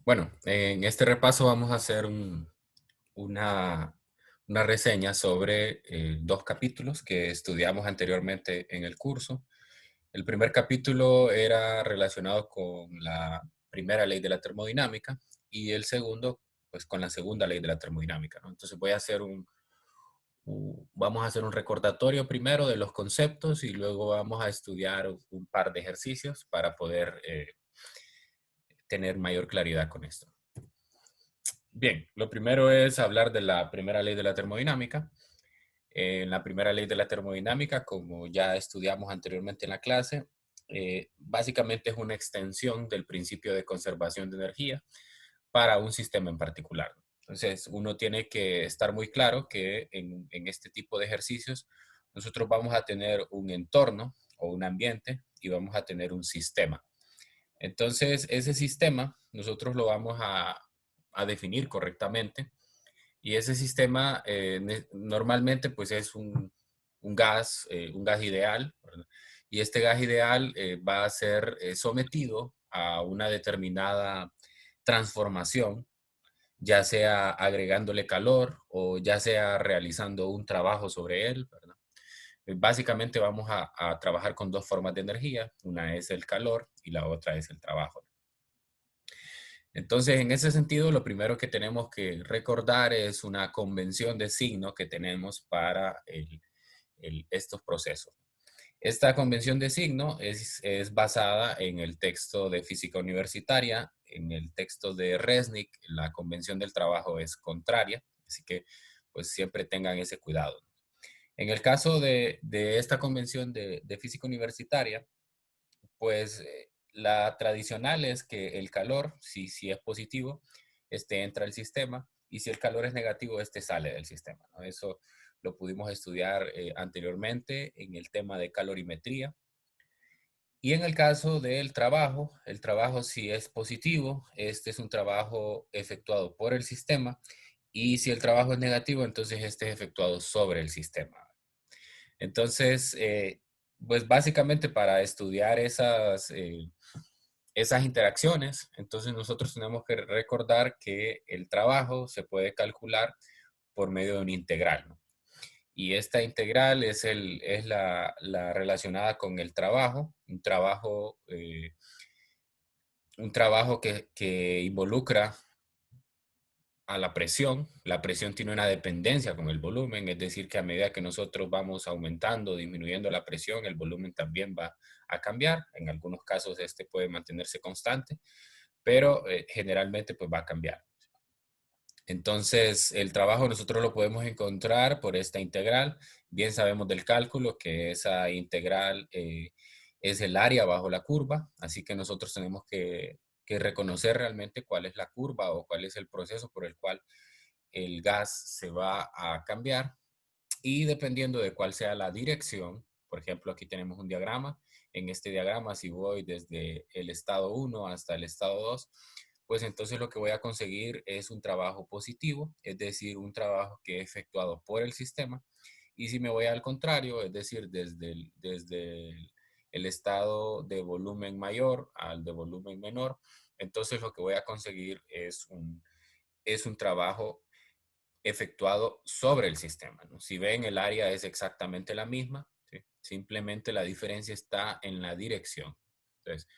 Bueno, en este repaso vamos a hacer una, una reseña sobre dos capítulos que estudiamos anteriormente en el curso. El primer capítulo era relacionado con la primera ley de la termodinámica y el segundo, pues con la segunda ley de la termodinámica, ¿no? Entonces vamos a hacer un recordatorio primero de los conceptos y luego vamos a estudiar un par de ejercicios para poder tener mayor claridad con esto. Bien, lo primero es hablar de la primera ley de la termodinámica. En la primera ley de la termodinámica, como ya estudiamos anteriormente en la clase, básicamente es una extensión del principio de conservación de energía para un sistema en particular. Entonces, uno tiene que estar muy claro que en este tipo de ejercicios nosotros vamos a tener un entorno o un ambiente y vamos a tener un sistema. Entonces, ese sistema nosotros lo vamos a definir correctamente y ese sistema normalmente pues es un gas ideal, ¿verdad? Y este gas ideal va a ser sometido a una determinada transformación, ya sea agregándole calor o ya sea realizando un trabajo sobre él, ¿verdad? Básicamente vamos a trabajar con dos formas de energía, una es el calor y la otra es el trabajo. Entonces, en ese sentido, lo primero que tenemos que recordar es una convención de signo que tenemos para estos procesos. Esta convención de signo es basada en el texto de física universitaria, en el texto de Resnick, la convención del trabajo es contraria, así que pues siempre tengan ese cuidado. En el caso de esta convención de física universitaria, pues la tradicional es que el calor, si es positivo, este entra al sistema y si el calor es negativo, este sale del sistema, ¿no? Eso lo pudimos estudiar anteriormente en el tema de calorimetría. Y en el caso del trabajo, el trabajo si es positivo, este es un trabajo efectuado por el sistema y si el trabajo es negativo, entonces este es efectuado sobre el sistema. Entonces, pues básicamente para estudiar esas interacciones, entonces nosotros tenemos que recordar que el trabajo se puede calcular por medio de una integral, ¿no? Y esta integral es la relacionada con el trabajo, un trabajo que involucra a la presión. La presión tiene una dependencia con el volumen, es decir, que a medida que nosotros vamos aumentando, disminuyendo la presión, el volumen también va a cambiar. En algunos casos este puede mantenerse constante, pero generalmente pues va a cambiar. Entonces, el trabajo nosotros lo podemos encontrar por esta integral. Bien sabemos del cálculo que esa integral es el área bajo la curva, así que nosotros tenemos que reconocer realmente cuál es la curva o cuál es el proceso por el cual el gas se va a cambiar y dependiendo de cuál sea la dirección, por ejemplo, aquí tenemos un diagrama. En este diagrama, si voy desde el estado 1 hasta el estado 2, pues entonces lo que voy a conseguir es un trabajo positivo, es decir, un trabajo que he efectuado por el sistema. Y si me voy al contrario, es decir, desde el estado de volumen mayor al de volumen menor, entonces lo que voy a conseguir es un trabajo efectuado sobre el sistema, ¿no? Si ven, el área es exactamente la misma, ¿sí? Simplemente la diferencia está en la dirección. Entonces,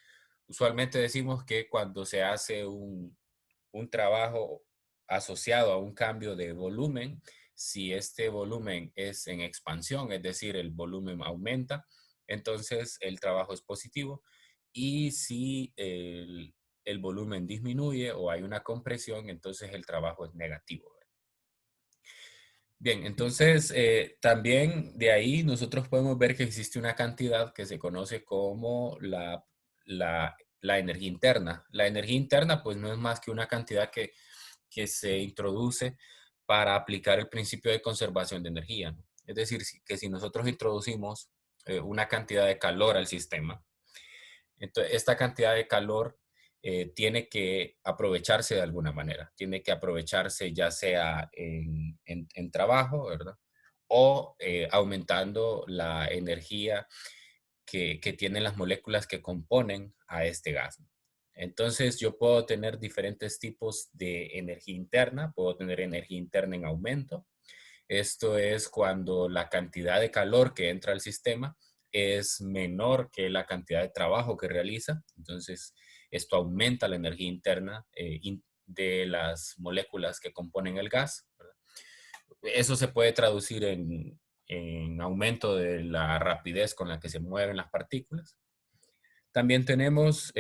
usualmente decimos que cuando se hace un trabajo asociado a un cambio de volumen, si este volumen es en expansión, es decir, el volumen aumenta, entonces el trabajo es positivo. Y si el volumen disminuye o hay una compresión, entonces el trabajo es negativo. Bien, entonces también de ahí nosotros podemos ver que existe una cantidad que se conoce como la energía interna. La energía interna pues no es más que una cantidad que se introduce para aplicar el principio de conservación de energía, ¿no? Es decir, que si nosotros introducimos una cantidad de calor al sistema, entonces, esta cantidad de calor tiene que aprovecharse de alguna manera. Tiene que aprovecharse ya sea en trabajo, ¿verdad? O aumentando la energía que tienen las moléculas que componen a este gas. Entonces yo puedo tener diferentes tipos de energía interna, puedo tener energía interna en aumento. Esto es cuando la cantidad de calor que entra al sistema es menor que la cantidad de trabajo que realiza. Entonces, esto aumenta la energía interna de las moléculas que componen el gas, ¿verdad? Eso se puede traducir en aumento de la rapidez con la que se mueven las partículas. También tenemos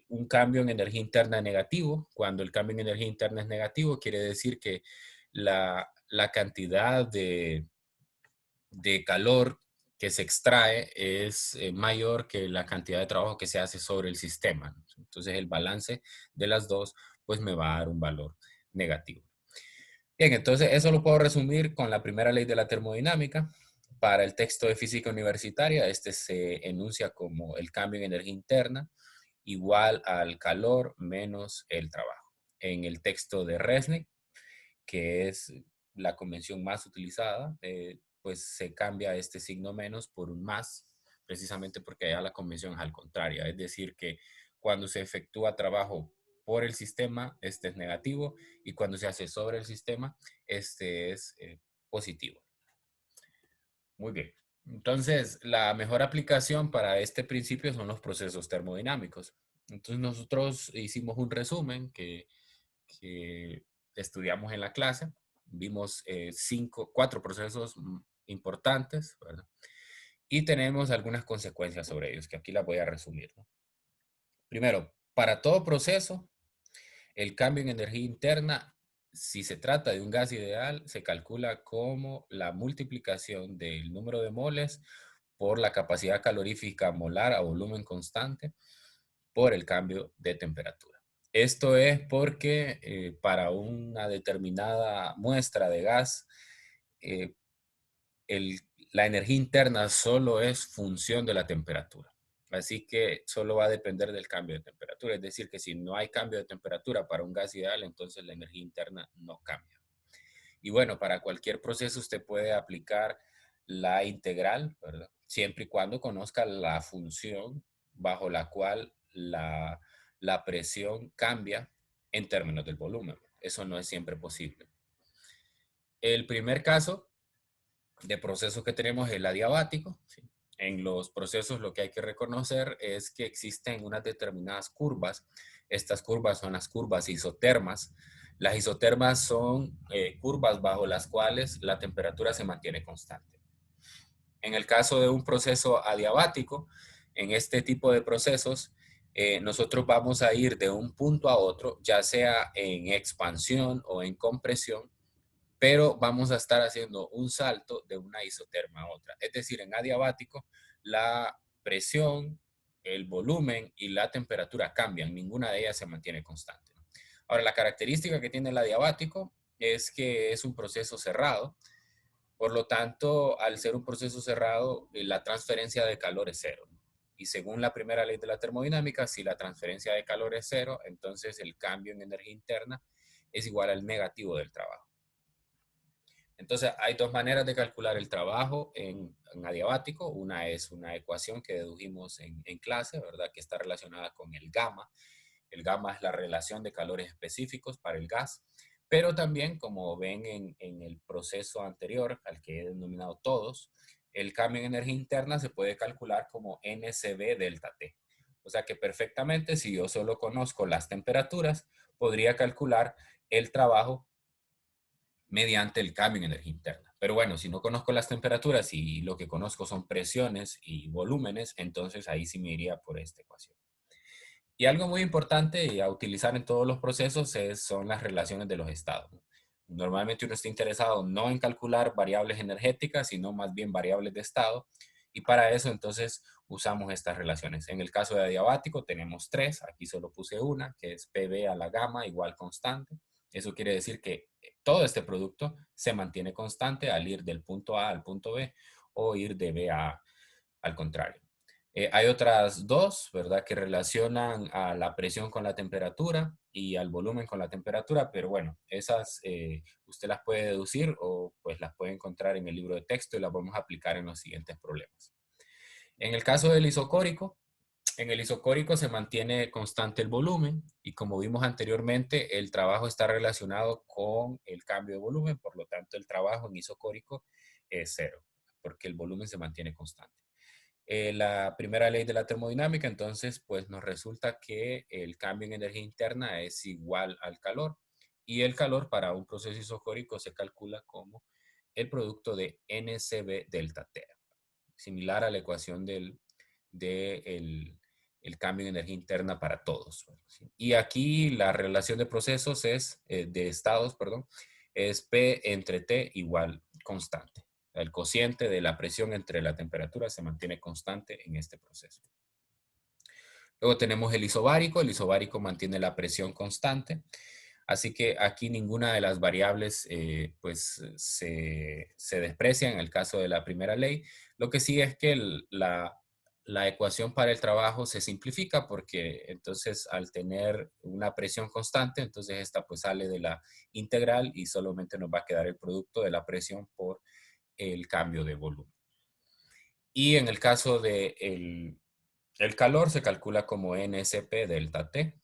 un cambio en energía interna negativo. Cuando el cambio en energía interna es negativo, quiere decir que la cantidad de calor que se extrae es mayor que la cantidad de trabajo que se hace sobre el sistema. Entonces el balance de las dos pues me va a dar un valor negativo. Bien, entonces eso lo puedo resumir con la primera ley de la termodinámica. Para el texto de física universitaria, este se enuncia como el cambio en energía interna igual al calor menos el trabajo. En el texto de Resnick, que es la convención más utilizada, pues se cambia este signo menos por un más, precisamente porque allá la convención es al contrario. Es decir, que cuando se efectúa trabajo por el sistema, este es negativo, y cuando se hace sobre el sistema, este es positivo. Muy bien. Entonces, la mejor aplicación para este principio son los procesos termodinámicos. Entonces, nosotros hicimos un resumen que estudiamos en la clase. Vimos cuatro procesos importantes, ¿verdad? Y tenemos algunas consecuencias sobre ellos, que aquí las voy a resumir, ¿no? Primero, para todo proceso, el cambio en energía interna, si se trata de un gas ideal, se calcula como la multiplicación del número de moles por la capacidad calorífica molar a volumen constante por el cambio de temperatura. Esto es porque para una determinada muestra de gas, eh, el- la energía interna solo es función de la temperatura. Así que solo va a depender del cambio de temperatura. Es decir, que si no hay cambio de temperatura para un gas ideal, entonces la energía interna no cambia. Y bueno, para cualquier proceso usted puede aplicar la integral, ¿verdad? Siempre y cuando conozca la función bajo la cual la presión cambia en términos del volumen. Eso no es siempre posible. El primer caso de proceso que tenemos es el adiabático, ¿sí? En los procesos lo que hay que reconocer es que existen unas determinadas curvas. Estas curvas son las curvas isotermas. Las isotermas son curvas bajo las cuales la temperatura se mantiene constante. En el caso de un proceso adiabático, en este tipo de procesos, nosotros vamos a ir de un punto a otro, ya sea en expansión o en compresión, pero vamos a estar haciendo un salto de una isoterma a otra. Es decir, en adiabático, la presión, el volumen y la temperatura cambian, ninguna de ellas se mantiene constante. Ahora, la característica que tiene el adiabático es que es un proceso cerrado, por lo tanto, al ser un proceso cerrado, la transferencia de calor es cero. Y según la primera ley de la termodinámica, si la transferencia de calor es cero, entonces el cambio en energía interna es igual al negativo del trabajo. Entonces, hay dos maneras de calcular el trabajo en adiabático. Una es una ecuación que dedujimos en clase, ¿verdad? Que está relacionada con el gamma. El gamma es la relación de calores específicos para el gas. Pero también, como ven en el proceso anterior, al que he denominado todos, el cambio en energía interna se puede calcular como NCB delta T. O sea que perfectamente, si yo solo conozco las temperaturas, podría calcular el trabajo mediante el cambio en energía interna. Pero bueno, si no conozco las temperaturas y lo que conozco son presiones y volúmenes, entonces ahí sí me iría por esta ecuación. Y algo muy importante a utilizar en todos los procesos son las relaciones de los estados. Normalmente uno está interesado no en calcular variables energéticas, sino más bien variables de estado. Y para eso entonces usamos estas relaciones. En el caso de adiabático tenemos tres, aquí solo puse una, que es PB a la gamma igual constante. Eso quiere decir que todo este producto se mantiene constante al ir del punto A al punto B o ir de B a A al contrario. Hay otras dos, ¿verdad? Que relacionan a la presión con la temperatura y al volumen con la temperatura, pero bueno, esas usted las puede deducir o pues las puede encontrar en el libro de texto y las vamos a aplicar en los siguientes problemas. En el caso del isocórico, En el isocórico se mantiene constante el volumen y como vimos anteriormente, el trabajo está relacionado con el cambio de volumen, por lo tanto el trabajo en isocórico es cero, porque el volumen se mantiene constante. La primera ley de la termodinámica, entonces, pues nos resulta que el cambio en energía interna es igual al calor y el calor para un proceso isocórico se calcula como el producto de NCB delta T, similar a la ecuación el cambio en energía interna para todos. ¿Sí? Y aquí la relación de procesos es, de estados, perdón, es P entre T igual constante. El cociente de la presión entre la temperatura se mantiene constante en este proceso. Luego tenemos el isobárico mantiene la presión constante, así que aquí ninguna de las variables pues se desprecia en el caso de la primera ley. Lo que sí es que la ecuación para el trabajo se simplifica porque entonces al tener una presión constante, entonces esta pues sale de la integral y solamente nos va a quedar el producto de la presión por el cambio de volumen. Y en el caso de el calor se calcula como NSP delta T.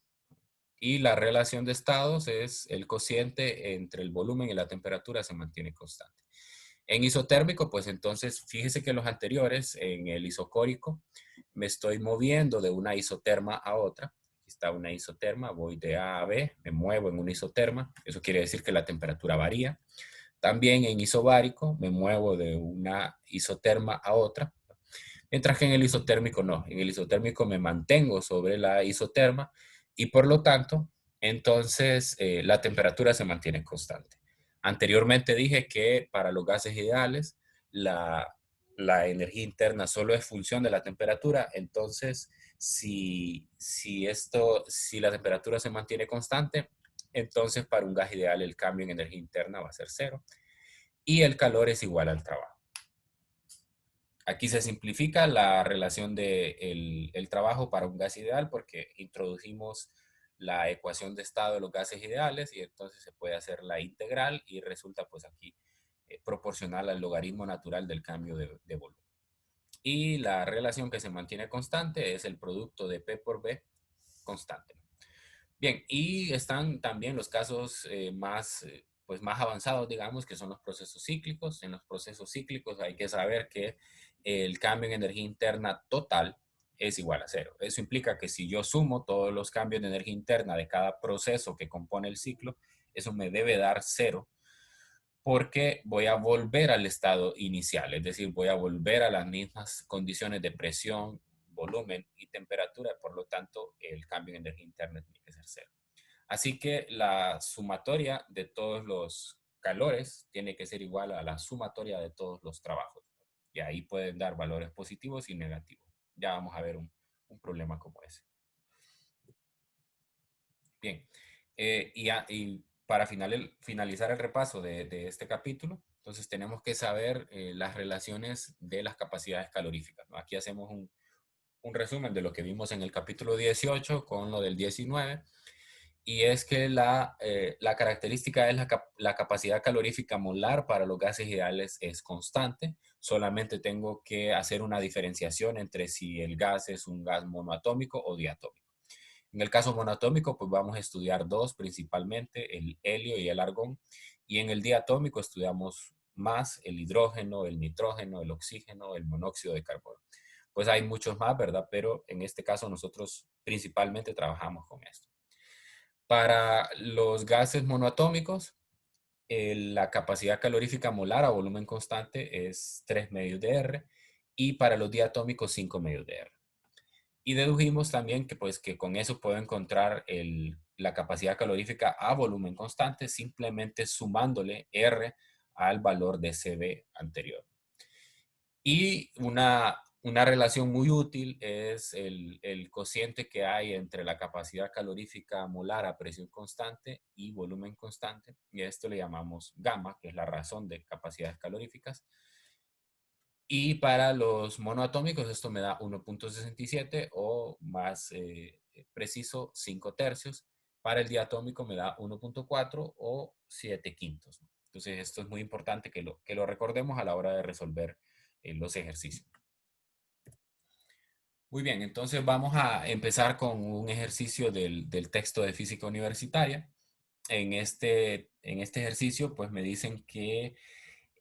Y la relación de estados es el cociente entre el volumen y la temperatura se mantiene constante. En isotérmico, pues entonces, fíjese que los anteriores, en el isocórico, me estoy moviendo de una isoterma a otra. Aquí está una isoterma, voy de A a B, me muevo en una isoterma. Eso quiere decir que la temperatura varía. También en isobárico, me muevo de una isoterma a otra. Mientras que en el isotérmico no. En el isotérmico me mantengo sobre la isoterma y por lo tanto, entonces la temperatura se mantiene constante. Anteriormente dije que para los gases ideales la energía interna solo es función de la temperatura, entonces si la temperatura se mantiene constante, entonces para un gas ideal el cambio en energía interna va a ser cero y el calor es igual al trabajo. Aquí se simplifica la relación de el trabajo para un gas ideal porque introdujimos la ecuación de estado de los gases ideales y entonces se puede hacer la integral y resulta pues aquí proporcional al logaritmo natural del cambio de volumen. Y la relación que se mantiene constante es el producto de P por B constante. Bien, y están también los casos pues más avanzados, digamos, que son los procesos cíclicos. En los procesos cíclicos hay que saber que el cambio en energía interna total es igual a cero. Eso implica que si yo sumo todos los cambios de energía interna de cada proceso que compone el ciclo, eso me debe dar cero porque voy a volver al estado inicial, es decir, voy a volver a las mismas condiciones de presión, volumen y temperatura, por lo tanto, el cambio en energía interna tiene que ser cero. Así que la sumatoria de todos los calores tiene que ser igual a la sumatoria de todos los trabajos. Y ahí pueden dar valores positivos y negativos. Ya vamos a ver un problema como ese. Bien, y para finalizar el repaso de este capítulo, entonces tenemos que saber las relaciones de las capacidades caloríficas, ¿no? Aquí hacemos un resumen de lo que vimos en el capítulo 18 con lo del 19, y es que la característica es la capacidad calorífica molar para los gases ideales es constante, solamente tengo que hacer una diferenciación entre si el gas es un gas monoatómico o diatómico. En el caso monoatómico, pues vamos a estudiar dos principalmente, el helio y el argón. Y en el diatómico estudiamos más el hidrógeno, el nitrógeno, el oxígeno, el monóxido de carbono. Pues hay muchos más, ¿verdad? Pero en este caso nosotros principalmente trabajamos con esto. Para los gases monoatómicos, la capacidad calorífica molar a volumen constante es 3 medios de R y para los diatómicos 5 medios de R. Y dedujimos también que, pues, que con eso puedo encontrar la capacidad calorífica a volumen constante simplemente sumándole R al valor de CB anterior. Y una relación muy útil es el cociente que hay entre la capacidad calorífica molar a presión constante y volumen constante. Y a esto le llamamos gamma, que es la razón de capacidades caloríficas. Y para los monoatómicos esto me da 1.67 o más preciso 5 tercios. Para el diatómico me da 1.4 o 7 quintos. Entonces esto es muy importante que lo recordemos a la hora de resolver los ejercicios. Muy bien, entonces vamos a empezar con un ejercicio del texto de física universitaria. En este ejercicio, pues me dicen que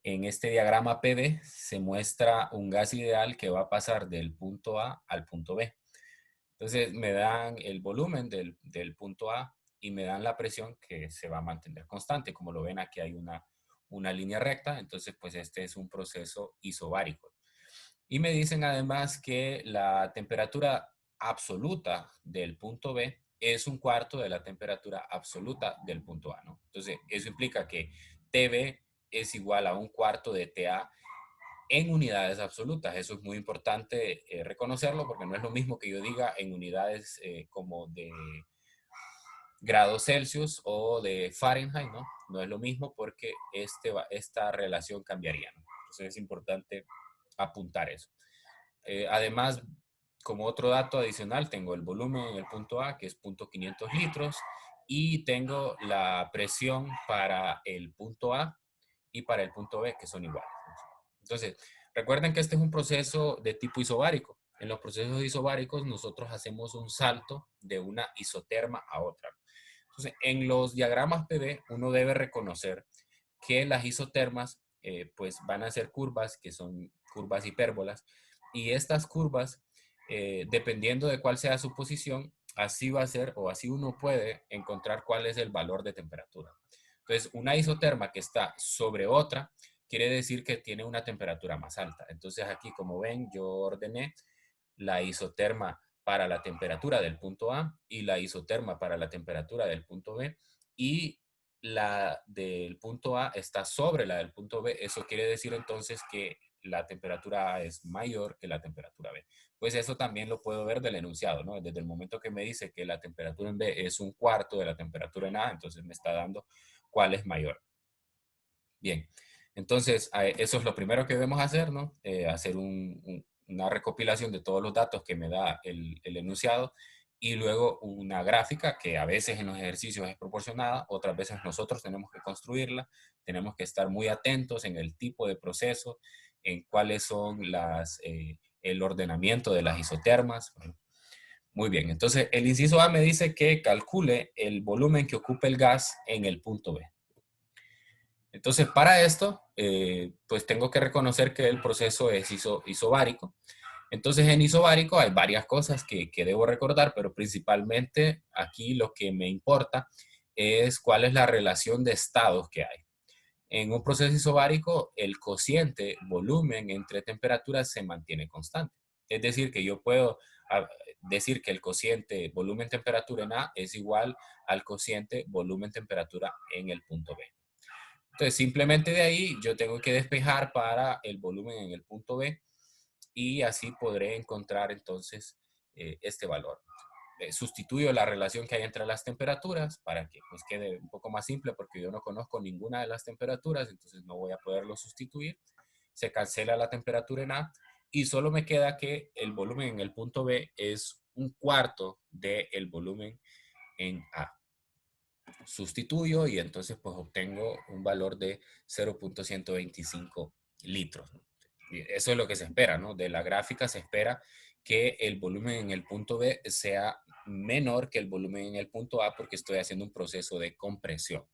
en este diagrama PV se muestra un gas ideal que va a pasar del punto A al punto B. Entonces me dan el volumen del punto A y me dan la presión que se va a mantener constante. Como lo ven, aquí hay una línea recta, entonces pues este es un proceso isobárico. Y me dicen además que la temperatura absoluta del punto B es un cuarto de la temperatura absoluta del punto A, ¿no? Entonces, eso implica que TB es igual a un cuarto de TA en unidades absolutas. Eso es muy importante reconocerlo porque no es lo mismo que yo diga en unidades como de grados Celsius o de Fahrenheit, ¿no? No es lo mismo porque esta relación cambiaría, ¿no? Entonces es importante apuntar eso. Además, como otro dato adicional, tengo el volumen en el punto A, que es 0.500 litros, y tengo la presión para el punto A y para el punto B, que son iguales. Entonces, recuerden que este es un proceso de tipo isobárico. En los procesos isobáricos nosotros hacemos un salto de una isoterma a otra. Entonces, en los diagramas PV uno debe reconocer que las isotermas pues van a ser curvas que son curvas hipérbolas y estas curvas, dependiendo de cuál sea su posición, así va a ser o así uno puede encontrar cuál es el valor de temperatura. Entonces, una isoterma que está sobre otra quiere decir que tiene una temperatura más alta. Entonces, aquí como ven, yo ordené la isoterma para la temperatura del punto A y la isoterma para la temperatura del punto B y la del punto A está sobre la del punto B. Eso quiere decir entonces que la temperatura A es mayor que la temperatura B. Pues eso también lo puedo ver del enunciado, ¿no? Desde el momento que me dice que la temperatura en B es un cuarto de la temperatura en A, entonces me está dando cuál es mayor. Bien, entonces eso es lo primero que debemos hacer, ¿no? Hacer una recopilación de todos los datos que me da el enunciado y luego una gráfica que a veces en los ejercicios es proporcionada, otras veces nosotros tenemos que construirla, tenemos que estar muy atentos en el tipo de proceso, en cuáles son el ordenamiento de las isotermas. Bueno, muy bien, entonces el inciso A me dice que calcule el volumen que ocupa el gas en el punto B. Entonces, para esto, pues tengo que reconocer que el proceso es isobárico. Entonces, en isobárico hay varias cosas que debo recordar, pero principalmente aquí lo que me importa es cuál es la relación de estados que hay. En un proceso isobárico, el cociente volumen entre temperaturas se mantiene constante. Es decir, que yo puedo decir que el cociente volumen-temperatura en A es igual al cociente volumen-temperatura en el punto B. Entonces, simplemente de ahí yo tengo que despejar para el volumen en el punto B y así podré encontrar entonces este valor. Sustituyo la relación que hay entre las temperaturas para que pues quede un poco más simple porque yo no conozco ninguna de las temperaturas, entonces no voy a poderlo sustituir. Se cancela la temperatura en A y solo me queda que el volumen en el punto B es un cuarto del volumen en A. Sustituyo y entonces pues obtengo un valor de 0.125 litros. Y eso es lo que se espera, ¿no? De la gráfica se espera que el volumen en el punto B sea menor que el volumen en el punto A porque estoy haciendo un proceso de compresión.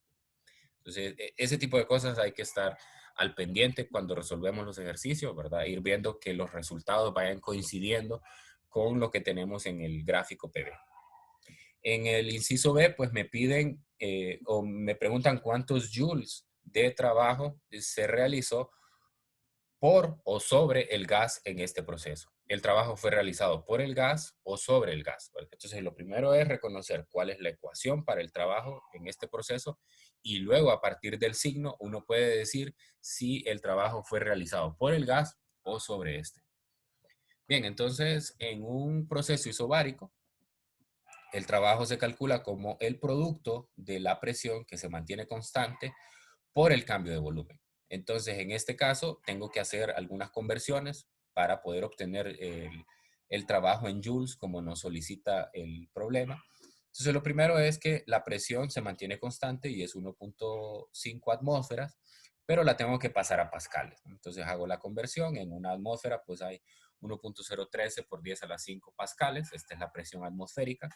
Entonces, ese tipo de cosas hay que estar al pendiente cuando resolvemos los ejercicios, ¿verdad? Ir viendo que los resultados vayan coincidiendo con lo que tenemos en el gráfico PV. En el inciso B, pues me piden o me preguntan cuántos joules de trabajo se realizó por o sobre el gas en este proceso. El trabajo fue realizado por el gas o sobre el gas. Entonces, lo primero es reconocer cuál es la ecuación para el trabajo en este proceso y luego a partir del signo uno puede decir si el trabajo fue realizado por el gas o sobre este. Bien, entonces en un proceso isobárico, el trabajo se calcula como el producto de la presión que se mantiene constante por el cambio de volumen. Entonces, en este caso, tengo que hacer algunas conversiones para poder obtener el trabajo en joules como nos solicita el problema. Entonces, lo primero es que la presión se mantiene constante y es 1.5 atmósferas, pero la tengo que pasar a pascales. Entonces, hago la conversión. En una atmósfera, pues hay 1.013 por 10 a la 5 pascales. Esta es la presión atmosférica.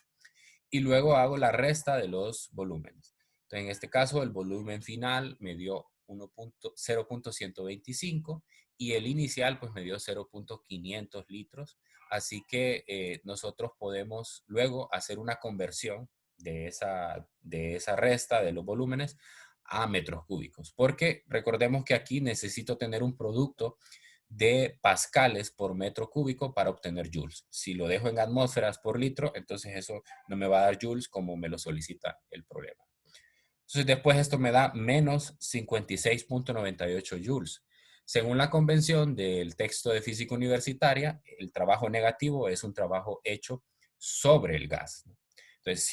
Y luego hago la resta de los volúmenes. Entonces, en este caso, el volumen final me dio 0.125 y el inicial pues me dio 0.500 litros. Así que nosotros podemos luego hacer una conversión de esa resta de los volúmenes a metros cúbicos. Porque recordemos que aquí necesito tener un producto de pascales por metro cúbico para obtener joules. Si lo dejo en atmósferas por litro, entonces eso no me va a dar joules como me lo solicita el problema. Entonces después esto me da menos 56.98 joules. Según la convención del texto de física universitaria, el trabajo negativo es un trabajo hecho sobre el gas. Entonces,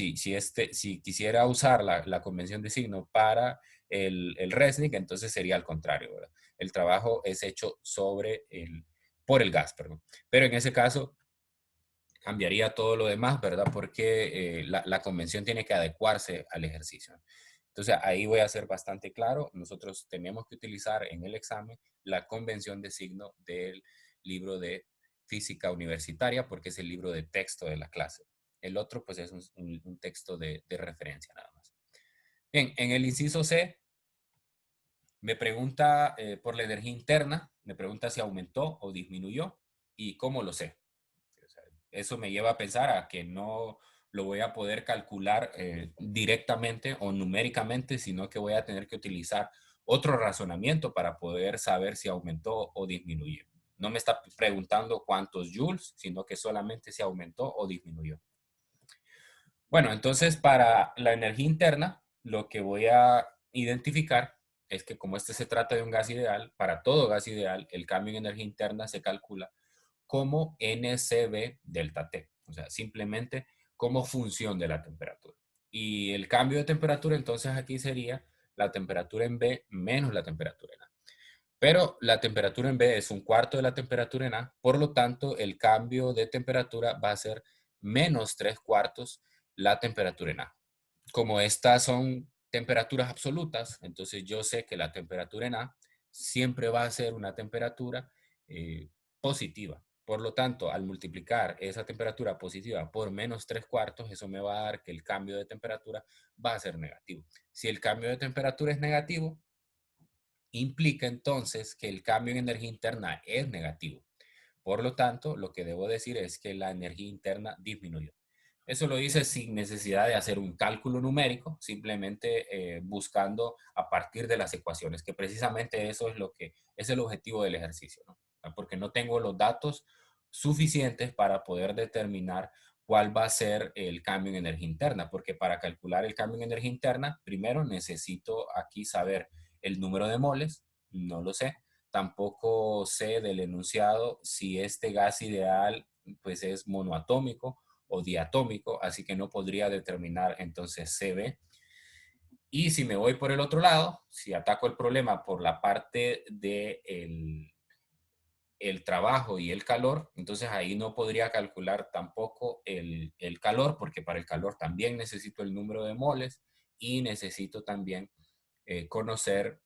si quisiera usar la convención de signo para el Resnick, entonces sería al contrario, ¿verdad? El trabajo es hecho por el gas, perdón. Pero en ese caso cambiaría todo lo demás, ¿verdad? Porque la convención tiene que adecuarse al ejercicio. Entonces, ahí voy a ser bastante claro. Nosotros tenemos que utilizar en el examen la convención de signo del libro de física universitaria, porque es el libro de texto de la clase. El otro, pues, es un texto de referencia nada más. Bien, en el inciso C, me pregunta por la energía interna, me pregunta si aumentó o disminuyó y cómo lo sé. Eso me lleva a pensar a que no lo voy a poder calcular directamente o numéricamente, sino que voy a tener que utilizar otro razonamiento para poder saber si aumentó o disminuyó. No me está preguntando cuántos joules, sino que solamente si aumentó o disminuyó. Bueno, entonces para la energía interna, lo que voy a identificar es que como este se trata de un gas ideal, para todo gas ideal, el cambio en energía interna se calcula como NCB delta T, o sea, simplemente como función de la temperatura. Y el cambio de temperatura entonces aquí sería la temperatura en B menos la temperatura en A. Pero la temperatura en B es un cuarto de la temperatura en A, por lo tanto el cambio de temperatura va a ser menos 3/4 la temperatura en A. Como estas son temperaturas absolutas, entonces yo sé que la temperatura en A siempre va a ser una temperatura positiva. Por lo tanto, al multiplicar esa temperatura positiva por menos 3/4, eso me va a dar que el cambio de temperatura va a ser negativo. Si el cambio de temperatura es negativo, implica entonces que el cambio en energía interna es negativo. Por lo tanto, lo que debo decir es que la energía interna disminuyó. Eso lo hice sin necesidad de hacer un cálculo numérico, simplemente buscando a partir de las ecuaciones, que precisamente eso es lo que es el objetivo del ejercicio, ¿no? Porque no tengo los datos suficientes para poder determinar cuál va a ser el cambio en energía interna, porque para calcular el cambio en energía interna, primero necesito aquí saber el número de moles, no lo sé. Tampoco sé del enunciado si este gas ideal pues es monoatómico o diatómico, así que no podría determinar entonces CB. Y si me voy por el otro lado, si ataco el problema por la parte de el trabajo y el calor, entonces ahí no podría calcular tampoco el calor, porque para el calor también necesito el número de moles y necesito también conocer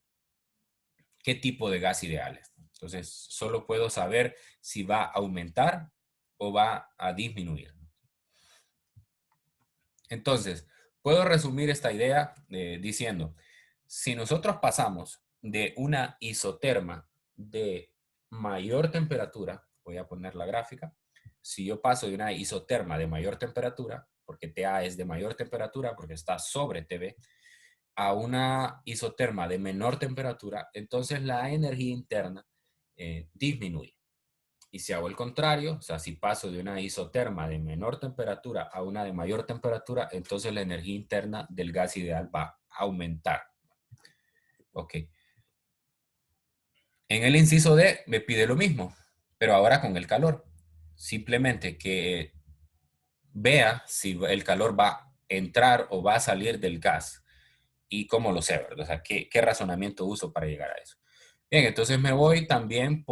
qué tipo de gas ideal es. Entonces, solo puedo saber si va a aumentar o va a disminuir. Entonces, puedo resumir esta idea diciendo, si nosotros pasamos de una isoterma de mayor temperatura, voy a poner la gráfica, si yo paso de una isoterma de mayor temperatura, porque TA es de mayor temperatura, porque está sobre TB, a una isoterma de menor temperatura, entonces la energía interna disminuye. Y si hago el contrario, o sea, si paso de una isoterma de menor temperatura a una de mayor temperatura, entonces la energía interna del gas ideal va a aumentar. Ok. En el inciso D me pide lo mismo, pero ahora con el calor. Simplemente que vea si el calor va a entrar o va a salir del gas y cómo lo sé, ¿verdad? O sea, ¿qué razonamiento uso para llegar a eso? Bien, entonces me voy también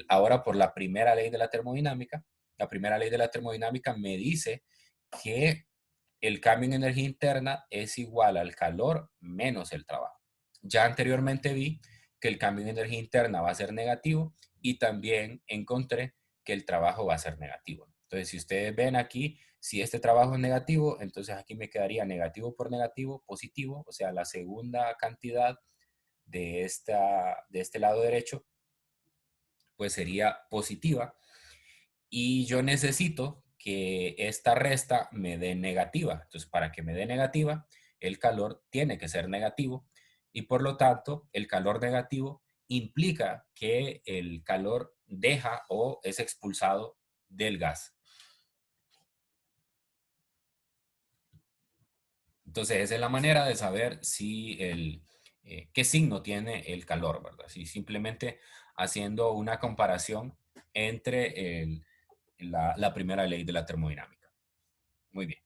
ahora por la primera ley de la termodinámica. La primera ley de la termodinámica me dice que el cambio en energía interna es igual al calor menos el trabajo. Ya anteriormente vi que el cambio en energía interna va a ser negativo y también encontré que el trabajo va a ser negativo. Entonces, si ustedes ven aquí, si este trabajo es negativo, entonces aquí me quedaría negativo por negativo, positivo, o sea, la segunda cantidad de este lado derecho, pues sería positiva. Y yo necesito que esta resta me dé negativa. Entonces, para que me dé negativa, el calor tiene que ser negativo y por lo tanto, el calor negativo implica que el calor deja o es expulsado del gas. Entonces, esa es la manera de saber si qué signo tiene el calor, ¿verdad? Si simplemente haciendo una comparación entre la primera ley de la termodinámica. Muy bien.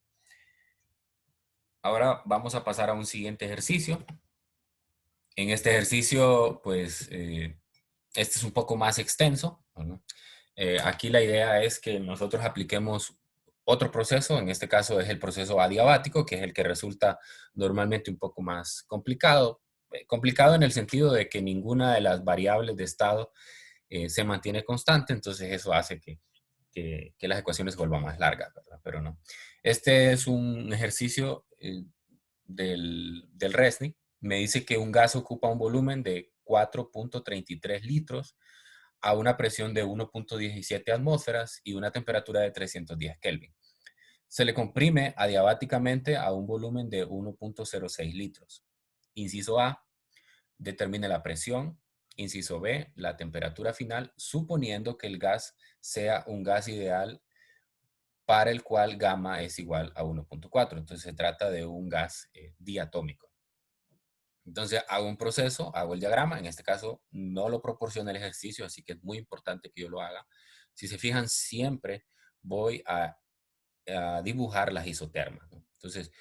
Ahora vamos a pasar a un siguiente ejercicio. En este ejercicio, pues, este es un poco más extenso, ¿no? Aquí la idea es que nosotros apliquemos otro proceso, en este caso es el proceso adiabático, que es el que resulta normalmente un poco más complicado. Complicado en el sentido de que ninguna de las variables de estado se mantiene constante, entonces eso hace que las ecuaciones se vuelvan más largas, ¿verdad? Pero no. Este es un ejercicio del RESNI. Me dice que un gas ocupa un volumen de 4.33 litros a una presión de 1.17 atmósferas y una temperatura de 310 Kelvin. Se le comprime adiabáticamente a un volumen de 1.06 litros. Inciso A, determine la presión. Inciso B, la temperatura final, suponiendo que el gas sea un gas ideal para el cual gamma es igual a 1.4. Entonces se trata de un gas diatómico. Entonces hago un proceso, hago el diagrama, en este caso no lo proporciona el ejercicio, así que es muy importante que yo lo haga. Si se fijan, siempre voy a dibujar las isotermas, ¿no? Entonces,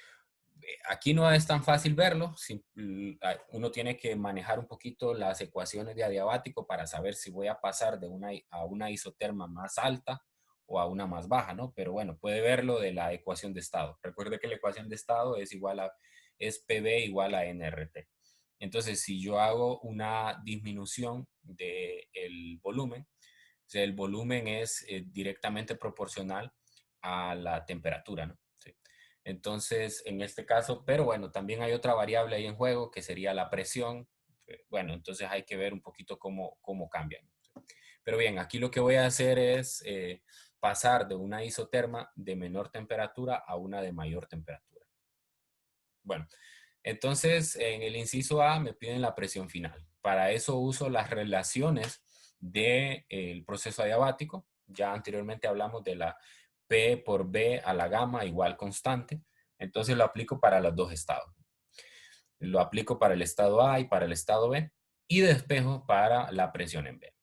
aquí no es tan fácil verlo, uno tiene que manejar un poquito las ecuaciones de adiabático para saber si voy a pasar a una isoterma más alta o a una más baja, ¿no? Pero bueno, puede verlo de la ecuación de estado. Recuerde que la ecuación de estado es PV igual a nRT. Entonces, si yo hago una disminución del volumen, o sea, el volumen es directamente proporcional a la temperatura, ¿no? Sí. Entonces, en este caso, pero bueno, también hay otra variable ahí en juego que sería la presión. Bueno, entonces hay que ver un poquito cómo cambian. Pero bien, aquí lo que voy a hacer es pasar de una isoterma de menor temperatura a una de mayor temperatura. Bueno, entonces en el inciso A me piden la presión final. Para eso uso las relaciones del proceso adiabático. Ya anteriormente hablamos de la P por B a la gamma igual constante. Entonces lo aplico para los dos estados. Lo aplico para el estado A y para el estado B y despejo para la presión en B.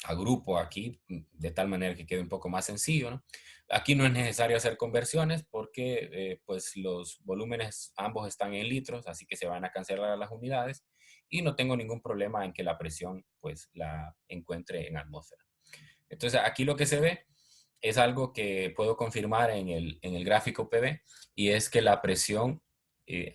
Agrupo aquí de tal manera que quede un poco más sencillo, ¿no? Aquí no es necesario hacer conversiones porque pues los volúmenes ambos están en litros, así que se van a cancelar las unidades y no tengo ningún problema en que la presión pues la encuentre en atmósfera. Entonces aquí lo que se ve es algo que puedo confirmar en el gráfico PV y es que la presión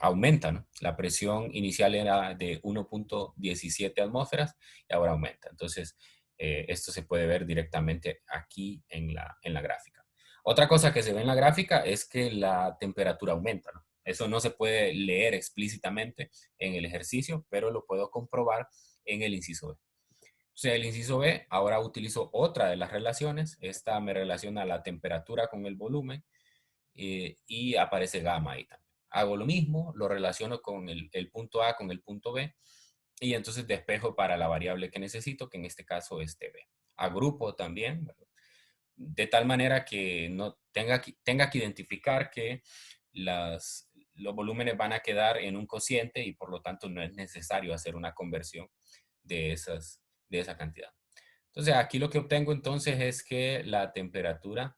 aumenta, ¿no? La presión inicial era de 1.17 atmósferas y ahora aumenta. Entonces, esto se puede ver directamente aquí en la gráfica. Otra cosa que se ve en la gráfica es que la temperatura aumenta, ¿no? Eso no se puede leer explícitamente en el ejercicio, pero lo puedo comprobar en el inciso B. O sea, el inciso B, ahora utilizo otra de las relaciones. Esta me relaciona la temperatura con el volumen y aparece gamma ahí también. Hago lo mismo, lo relaciono con el punto A con el punto B y entonces despejo para la variable que necesito, que en este caso es TB. Agrupo también, ¿verdad? De tal manera que no tenga que identificar que los volúmenes van a quedar en un cociente y por lo tanto no es necesario hacer una conversión de, de esa cantidad. Entonces aquí lo que obtengo entonces es que la temperatura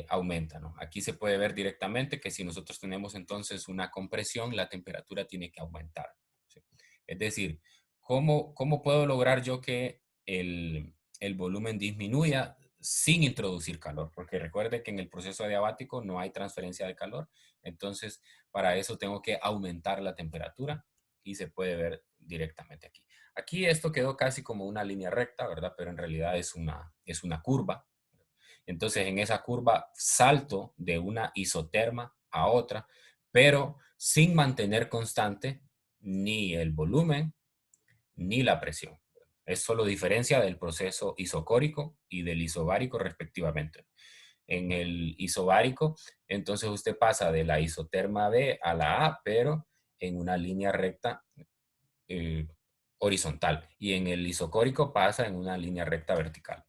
aumenta, ¿no? Aquí se puede ver directamente que si nosotros tenemos entonces una compresión, la temperatura tiene que aumentar, ¿sí? Es decir, ¿cómo puedo lograr yo que el volumen disminuya sin introducir calor? Porque recuerde que en el proceso adiabático no hay transferencia de calor, entonces para eso tengo que aumentar la temperatura y se puede ver directamente aquí. Aquí esto quedó casi como una línea recta, ¿verdad? Pero en realidad es una curva. Entonces, en esa curva salto de una isoterma a otra, pero sin mantener constante ni el volumen ni la presión. Es solo diferencia del proceso isocórico y del isobárico respectivamente. En el isobárico, entonces usted pasa de la isoterma B a la A, pero en una línea recta eh, horizontal. Y en el isocórico pasa en una línea recta vertical.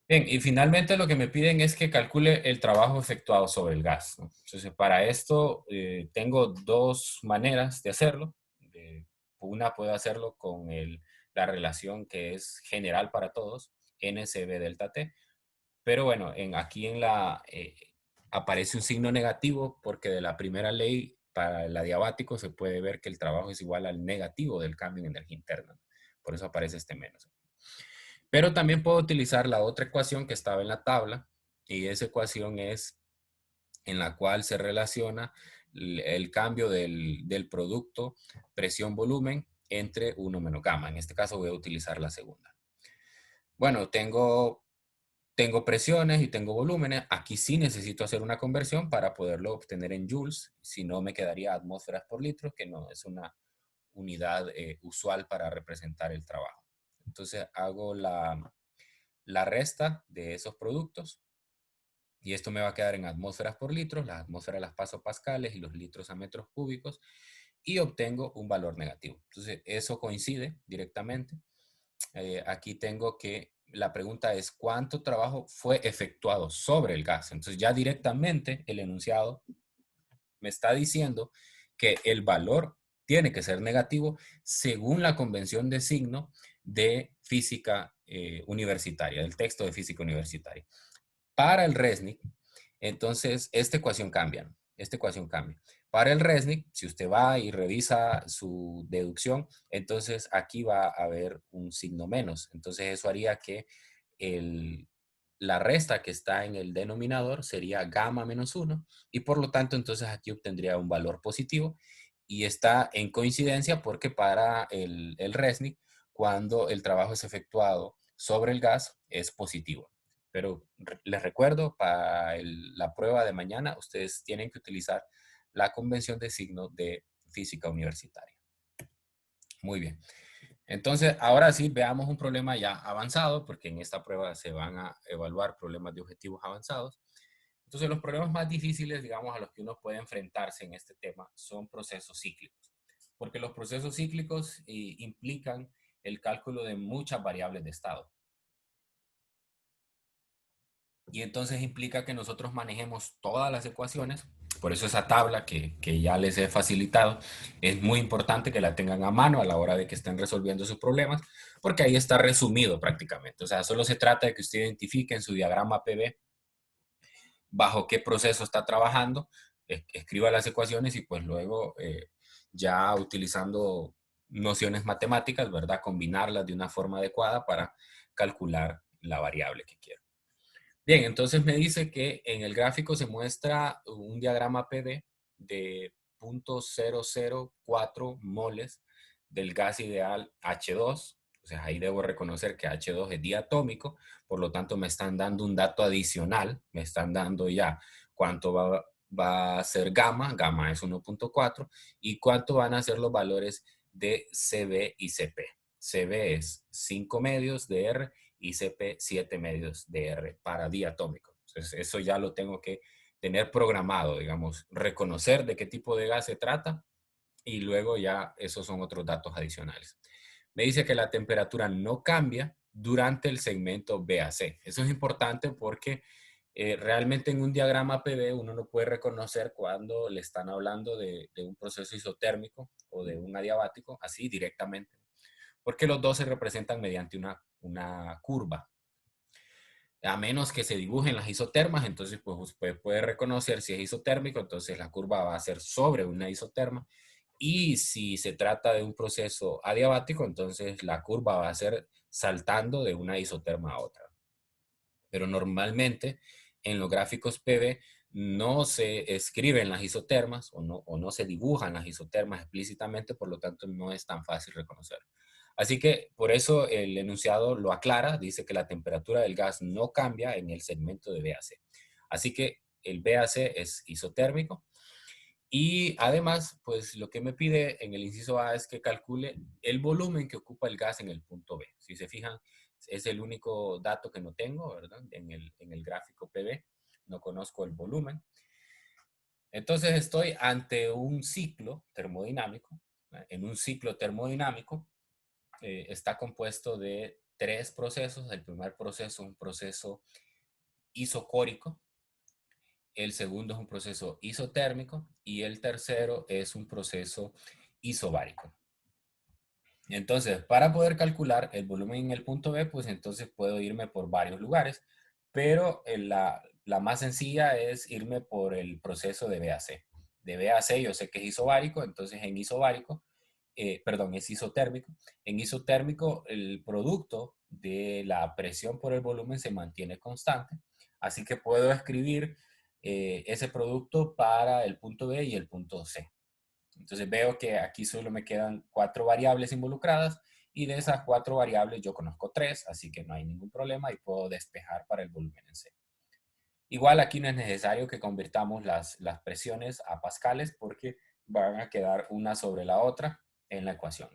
Bien, y finalmente lo que me piden es que calcule el trabajo efectuado sobre el gas, ¿no? Entonces, para esto tengo dos maneras de hacerlo. Una puedo hacerlo con la relación que es general para todos, NCB delta T. Pero bueno, aquí aparece un signo negativo porque de la primera ley para el adiabático se puede ver que el trabajo es igual al negativo del cambio en energía interna. Por eso aparece este menos. Pero también puedo utilizar la otra ecuación que estaba en la tabla, y esa ecuación es en la cual se relaciona el cambio del producto presión-volumen entre 1 menos gamma. En este caso voy a utilizar la segunda. Bueno, tengo presiones y tengo volúmenes. Aquí sí necesito hacer una conversión para poderlo obtener en joules. Si no, me quedaría atmósferas por litro, que no es una unidad usual para representar el trabajo. Entonces hago la resta de esos productos y esto me va a quedar en atmósferas por litro. Las atmósferas las paso a pascales y los litros a metros cúbicos y obtengo un valor negativo. Entonces eso coincide directamente. Aquí tengo que la pregunta es cuánto trabajo fue efectuado sobre el gas. Entonces ya directamente el enunciado me está diciendo que el valor tiene que ser negativo según la convención de signo de física universitaria, del texto de física universitaria. Para el RESNIC, entonces esta ecuación cambia, ¿no? Esta ecuación cambia. Para el RESNIC, si usted va y revisa su deducción, entonces aquí va a haber un signo menos. Entonces eso haría que la resta que está en el denominador sería gamma menos 1 y por lo tanto entonces aquí obtendría un valor positivo y está en coincidencia porque para el RESNIC, cuando el trabajo es efectuado sobre el gas, es positivo. Pero les recuerdo, para la prueba de mañana, ustedes tienen que utilizar la convención de signo de física universitaria. Muy bien. Entonces, ahora sí, veamos un problema ya avanzado, porque en esta prueba se van a evaluar problemas de objetivos avanzados. Entonces, los problemas más difíciles, digamos, a los que uno puede enfrentarse en este tema son procesos cíclicos, porque los procesos cíclicos implican el cálculo de muchas variables de estado. Y entonces implica que nosotros manejemos todas las ecuaciones. Por eso esa tabla que ya les he facilitado es muy importante que la tengan a mano a la hora de que estén resolviendo sus problemas, porque ahí está resumido prácticamente. O sea, solo se trata de que usted identifique en su diagrama PV bajo qué proceso está trabajando, escriba las ecuaciones y pues luego ya utilizando nociones matemáticas, ¿verdad? Combinarlas de una forma adecuada para calcular la variable que quiero. Bien, entonces me dice que en el gráfico se muestra un diagrama PD de 0.004 moles del gas ideal H2. O sea, ahí debo reconocer que H2 es diatómico, por lo tanto me están dando un dato adicional, me están dando ya cuánto va a ser gamma, gamma es 1.4, y cuánto van a ser los valores de CB y CP. CB es 5 medios de R y CP 7 medios de R para diatómico. Entonces, eso ya lo tengo que tener programado, digamos, reconocer de qué tipo de gas se trata y luego ya esos son otros datos adicionales. Me dice que la temperatura no cambia durante el segmento BAC. Eso es importante porque realmente en un diagrama PV uno no puede reconocer cuando le están hablando de un proceso isotérmico o de un adiabático así directamente, porque los dos se representan mediante una curva. A menos que se dibujen las isotermas, entonces pues usted puede reconocer si es isotérmico, entonces la curva va a ser sobre una isoterma. Y si se trata de un proceso adiabático, entonces la curva va a ser saltando de una isoterma a otra. Pero normalmente en los gráficos PV no se escriben las isotermas o no se dibujan las isotermas explícitamente, por lo tanto no es tan fácil reconocer. Así que por eso el enunciado lo aclara, dice que la temperatura del gas no cambia en el segmento de BAC. Así que el BAC es isotérmico y además, pues lo que me pide en el inciso A es que calcule el volumen que ocupa el gas en el punto B. Si se fijan, es el único dato que no tengo, ¿verdad? En el gráfico PV, no conozco el volumen. Entonces estoy ante un ciclo termodinámico. En un ciclo termodinámico está compuesto de tres procesos. El primer proceso es un proceso isocórico, el segundo es un proceso isotérmico y el tercero es un proceso isobárico. Entonces, para poder calcular el volumen en el punto B, pues entonces puedo irme por varios lugares, pero la más sencilla es irme por el proceso de BAC. De BAC yo sé que es isobárico, entonces en isobárico, perdón, es isotérmico. En isotérmico el producto de la presión por el volumen se mantiene constante, así que puedo escribir ese producto para el punto B y el punto C. Entonces veo que aquí solo me quedan 4 variables involucradas y de esas 4 variables yo conozco 3, así que no hay ningún problema y puedo despejar para el volumen en C. Igual aquí no es necesario que convirtamos las presiones a pascales porque van a quedar una sobre la otra en la ecuación.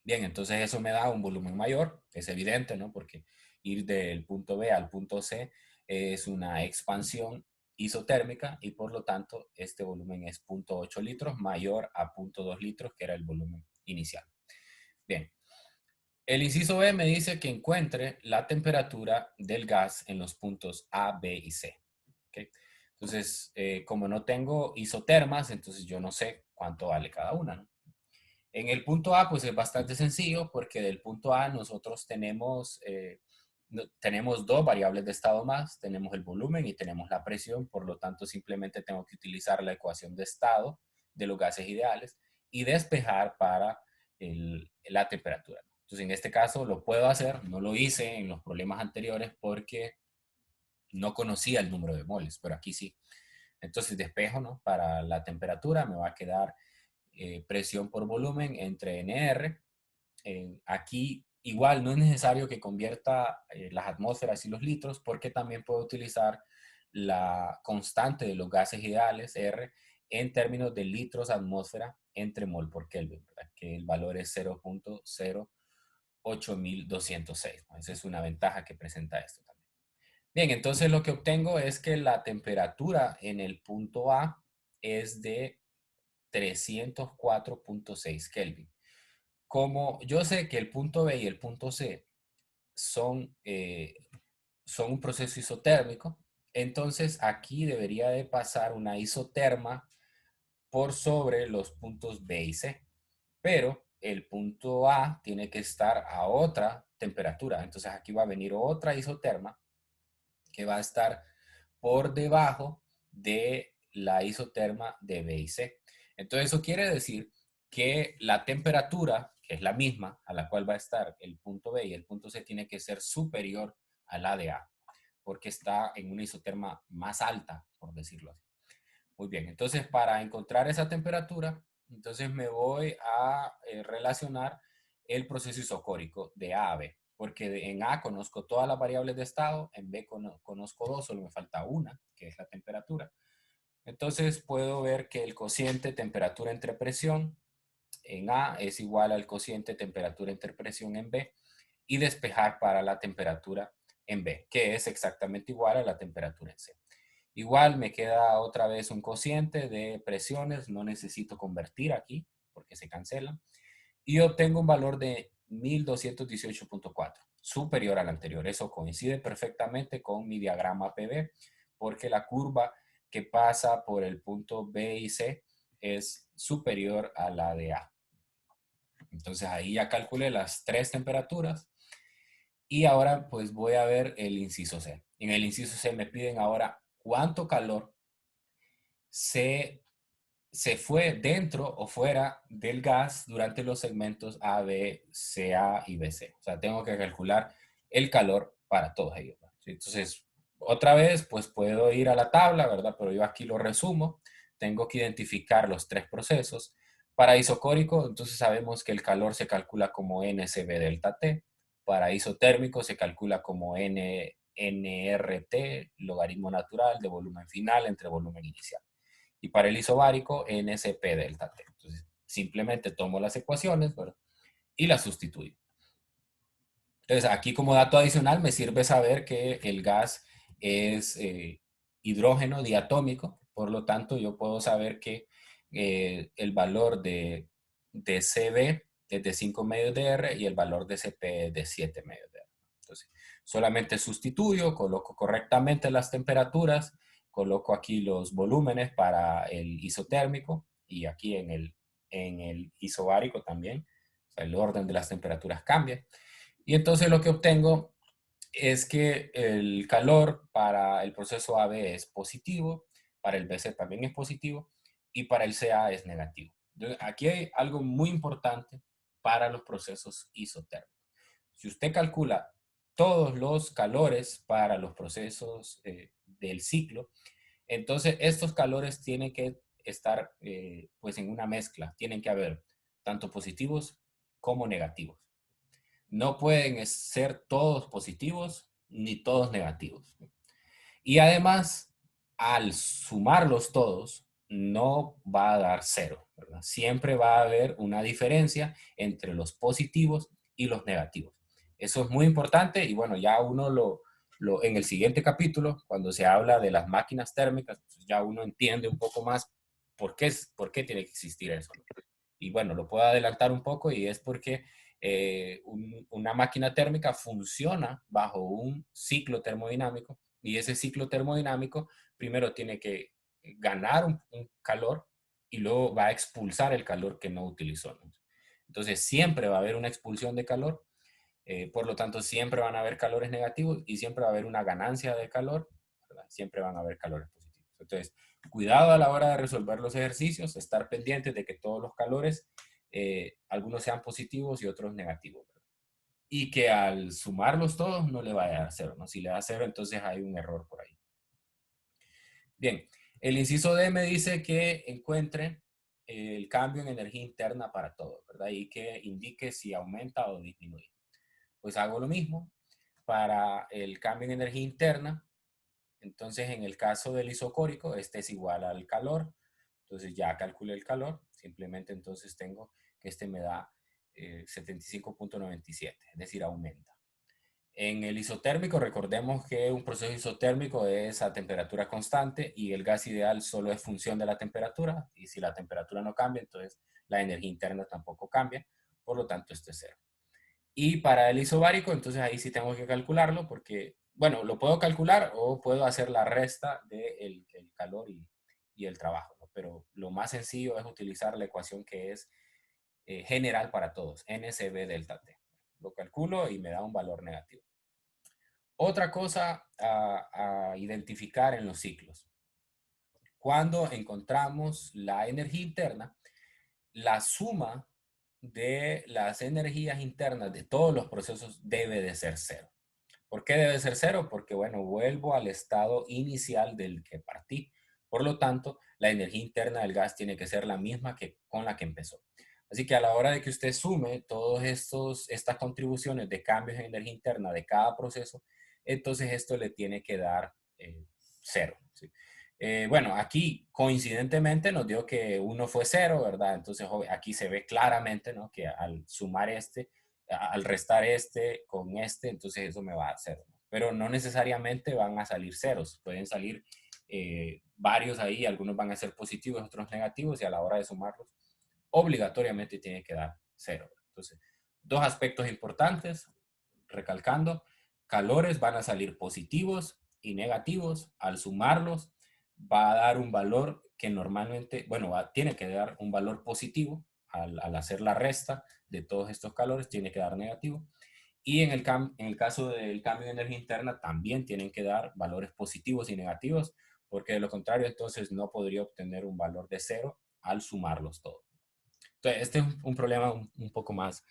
Bien, entonces eso me da un volumen mayor, es evidente, ¿no? Porque ir del punto B al punto C es una expansión isotérmica y por lo tanto este volumen es 0.8 litros mayor a 0.2 litros que era el volumen inicial. Bien, el inciso B me dice que encuentre la temperatura del gas en los puntos A, B y C. ¿Okay? Entonces, como no tengo isotermas, entonces yo no sé cuánto vale cada una, ¿no? En el punto A, pues es bastante sencillo porque del punto A nosotros tenemos dos variables de estado más, tenemos el volumen y tenemos la presión, por lo tanto simplemente tengo que utilizar la ecuación de estado de los gases ideales y despejar para la temperatura. Entonces en este caso lo puedo hacer, no lo hice en los problemas anteriores porque no conocía el número de moles, pero aquí sí. Entonces despejo, ¿no? Para la temperatura me va a quedar presión por volumen entre NR. Aquí igual no es necesario que convierta las atmósferas y los litros porque también puedo utilizar la constante de los gases ideales, R, en términos de litros atmósfera entre mol por Kelvin, ¿verdad? Que el valor es 0.08206. Esa es una ventaja que presenta esto también. Bien, entonces lo que obtengo es que la temperatura en el punto A es de 304.6 Kelvin. Como yo sé que el punto B y el punto C son un proceso isotérmico, entonces aquí debería de pasar una isoterma por sobre los puntos B y C. Pero el punto A tiene que estar a otra temperatura. Entonces aquí va a venir otra isoterma que va a estar por debajo de la isoterma de B y C. Entonces eso quiere decir que la temperatura, que es la misma a la cual va a estar el punto B y el punto C, tiene que ser superior a la de A, porque está en una isoterma más alta, por decirlo así. Muy bien, entonces para encontrar esa temperatura, entonces me voy a relacionar el proceso isocórico de A a B, porque en A conozco todas las variables de estado, en B conozco dos, solo me falta una, que es la temperatura. Entonces puedo ver que el cociente temperatura entre presión en A es igual al cociente temperatura entre presión en B y despejar para la temperatura en B, que es exactamente igual a la temperatura en C. Igual me queda otra vez un cociente de presiones, no necesito convertir aquí porque se cancelan. Y obtengo un valor de 1218.4, superior al anterior. Eso coincide perfectamente con mi diagrama PV porque la curva que pasa por el punto B y C es superior a la de A. Entonces ahí ya calculé las tres temperaturas y ahora pues voy a ver el inciso C. En el inciso C me piden ahora cuánto calor se fue dentro o fuera del gas durante los segmentos A, B, CA y BC. O sea, tengo que calcular el calor para todos ellos, ¿no? Entonces, Otra vez, pues puedo ir a la tabla, ¿verdad? Pero yo aquí lo resumo. Tengo que identificar los tres procesos. Para isocórico, entonces sabemos que el calor se calcula como NCB delta T. Para isotérmico se calcula como NRT, logaritmo natural de volumen final entre volumen inicial. Y para el isobárico, NCP delta T. Entonces, simplemente tomo las ecuaciones, ¿verdad? Y las sustituyo. Entonces, aquí como dato adicional me sirve saber que el gas es hidrógeno diatómico, por lo tanto yo puedo saber que el valor de CB es de 5 medios de R y el valor de CP es de 7 medios de R. Entonces, solamente sustituyo, coloco correctamente las temperaturas, coloco aquí los volúmenes para el isotérmico y aquí en el isobárico también. O sea, el orden de las temperaturas cambia. Y entonces lo que obtengo es que el calor para el proceso AB es positivo, para el BC también es positivo y para el CA es negativo. Entonces, aquí hay algo muy importante para los procesos isotérmicos. Si usted calcula todos los calores para los procesos del ciclo, entonces estos calores tienen que estar pues en una mezcla, tienen que haber tanto positivos como negativos. No pueden ser todos positivos ni todos negativos. Y además, al sumarlos todos, no va a dar cero, ¿verdad? Siempre va a haber una diferencia entre los positivos y los negativos. Eso es muy importante y bueno, ya uno en el siguiente capítulo, cuando se habla de las máquinas térmicas, pues ya uno entiende un poco más por qué tiene que existir eso, ¿no? Y bueno, lo puedo adelantar un poco y es porque una máquina térmica funciona bajo un ciclo termodinámico y ese ciclo termodinámico primero tiene que ganar un calor y luego va a expulsar el calor que no utilizó, ¿no? Entonces siempre va a haber una expulsión de calor, por lo tanto siempre van a haber calores negativos y siempre va a haber una ganancia de calor, ¿verdad? Siempre van a haber calores positivos. Entonces, cuidado a la hora de resolver los ejercicios, estar pendientes de que todos los calores, algunos sean positivos y otros negativos, ¿verdad? Y que al sumarlos todos no le vaya a dar cero, ¿no? Si le da cero, entonces hay un error por ahí. Bien, el inciso D me dice que encuentre el cambio en energía interna para todo, ¿verdad? Y que indique si aumenta o disminuye. Pues hago lo mismo para el cambio en energía interna. Entonces, en el caso del isocórico, este es igual al calor. Entonces, ya calculé el calor. Simplemente entonces tengo que este me da 75.97, es decir, aumenta. En el isotérmico, recordemos que un proceso isotérmico es a temperatura constante y el gas ideal solo es función de la temperatura. Y si la temperatura no cambia, entonces la energía interna tampoco cambia. Por lo tanto, esto es cero. Y para el isobárico, entonces ahí sí tengo que calcularlo porque, bueno, lo puedo calcular o puedo hacer la resta del el calor y el trabajo, ¿no? Pero lo más sencillo es utilizar la ecuación que es general para todos, NCB delta T. Lo calculo y me da un valor negativo. Otra cosa a identificar en los ciclos. Cuando encontramos la energía interna, la suma de las energías internas de todos los procesos debe de ser cero. ¿Por qué debe ser cero? Porque, bueno, vuelvo al estado inicial del que partí. Por lo tanto, la energía interna del gas tiene que ser la misma que con la que empezó. Así que a la hora de que usted sume todas estas contribuciones de cambios en energía interna de cada proceso, entonces esto le tiene que dar cero, ¿sí? Bueno, aquí coincidentemente nos dio que uno fue cero, ¿verdad? Entonces aquí se ve claramente, ¿no? Que al sumar al restar este con este, entonces eso me va a dar cero, ¿no? Pero no necesariamente van a salir ceros, pueden salir varios ahí, algunos van a ser positivos, otros negativos, y a la hora de sumarlos, obligatoriamente tiene que dar cero. Entonces, dos aspectos importantes, recalcando, calores van a salir positivos y negativos, al sumarlos va a dar un valor que normalmente, bueno, tiene que dar un valor positivo al hacer la resta de todos estos calores, tiene que dar negativo. Y en el caso del cambio de energía interna, también tienen que dar valores positivos y negativos, porque de lo contrario, entonces no podría obtener un valor de cero al sumarlos todos. Entonces, este es un problema un poco más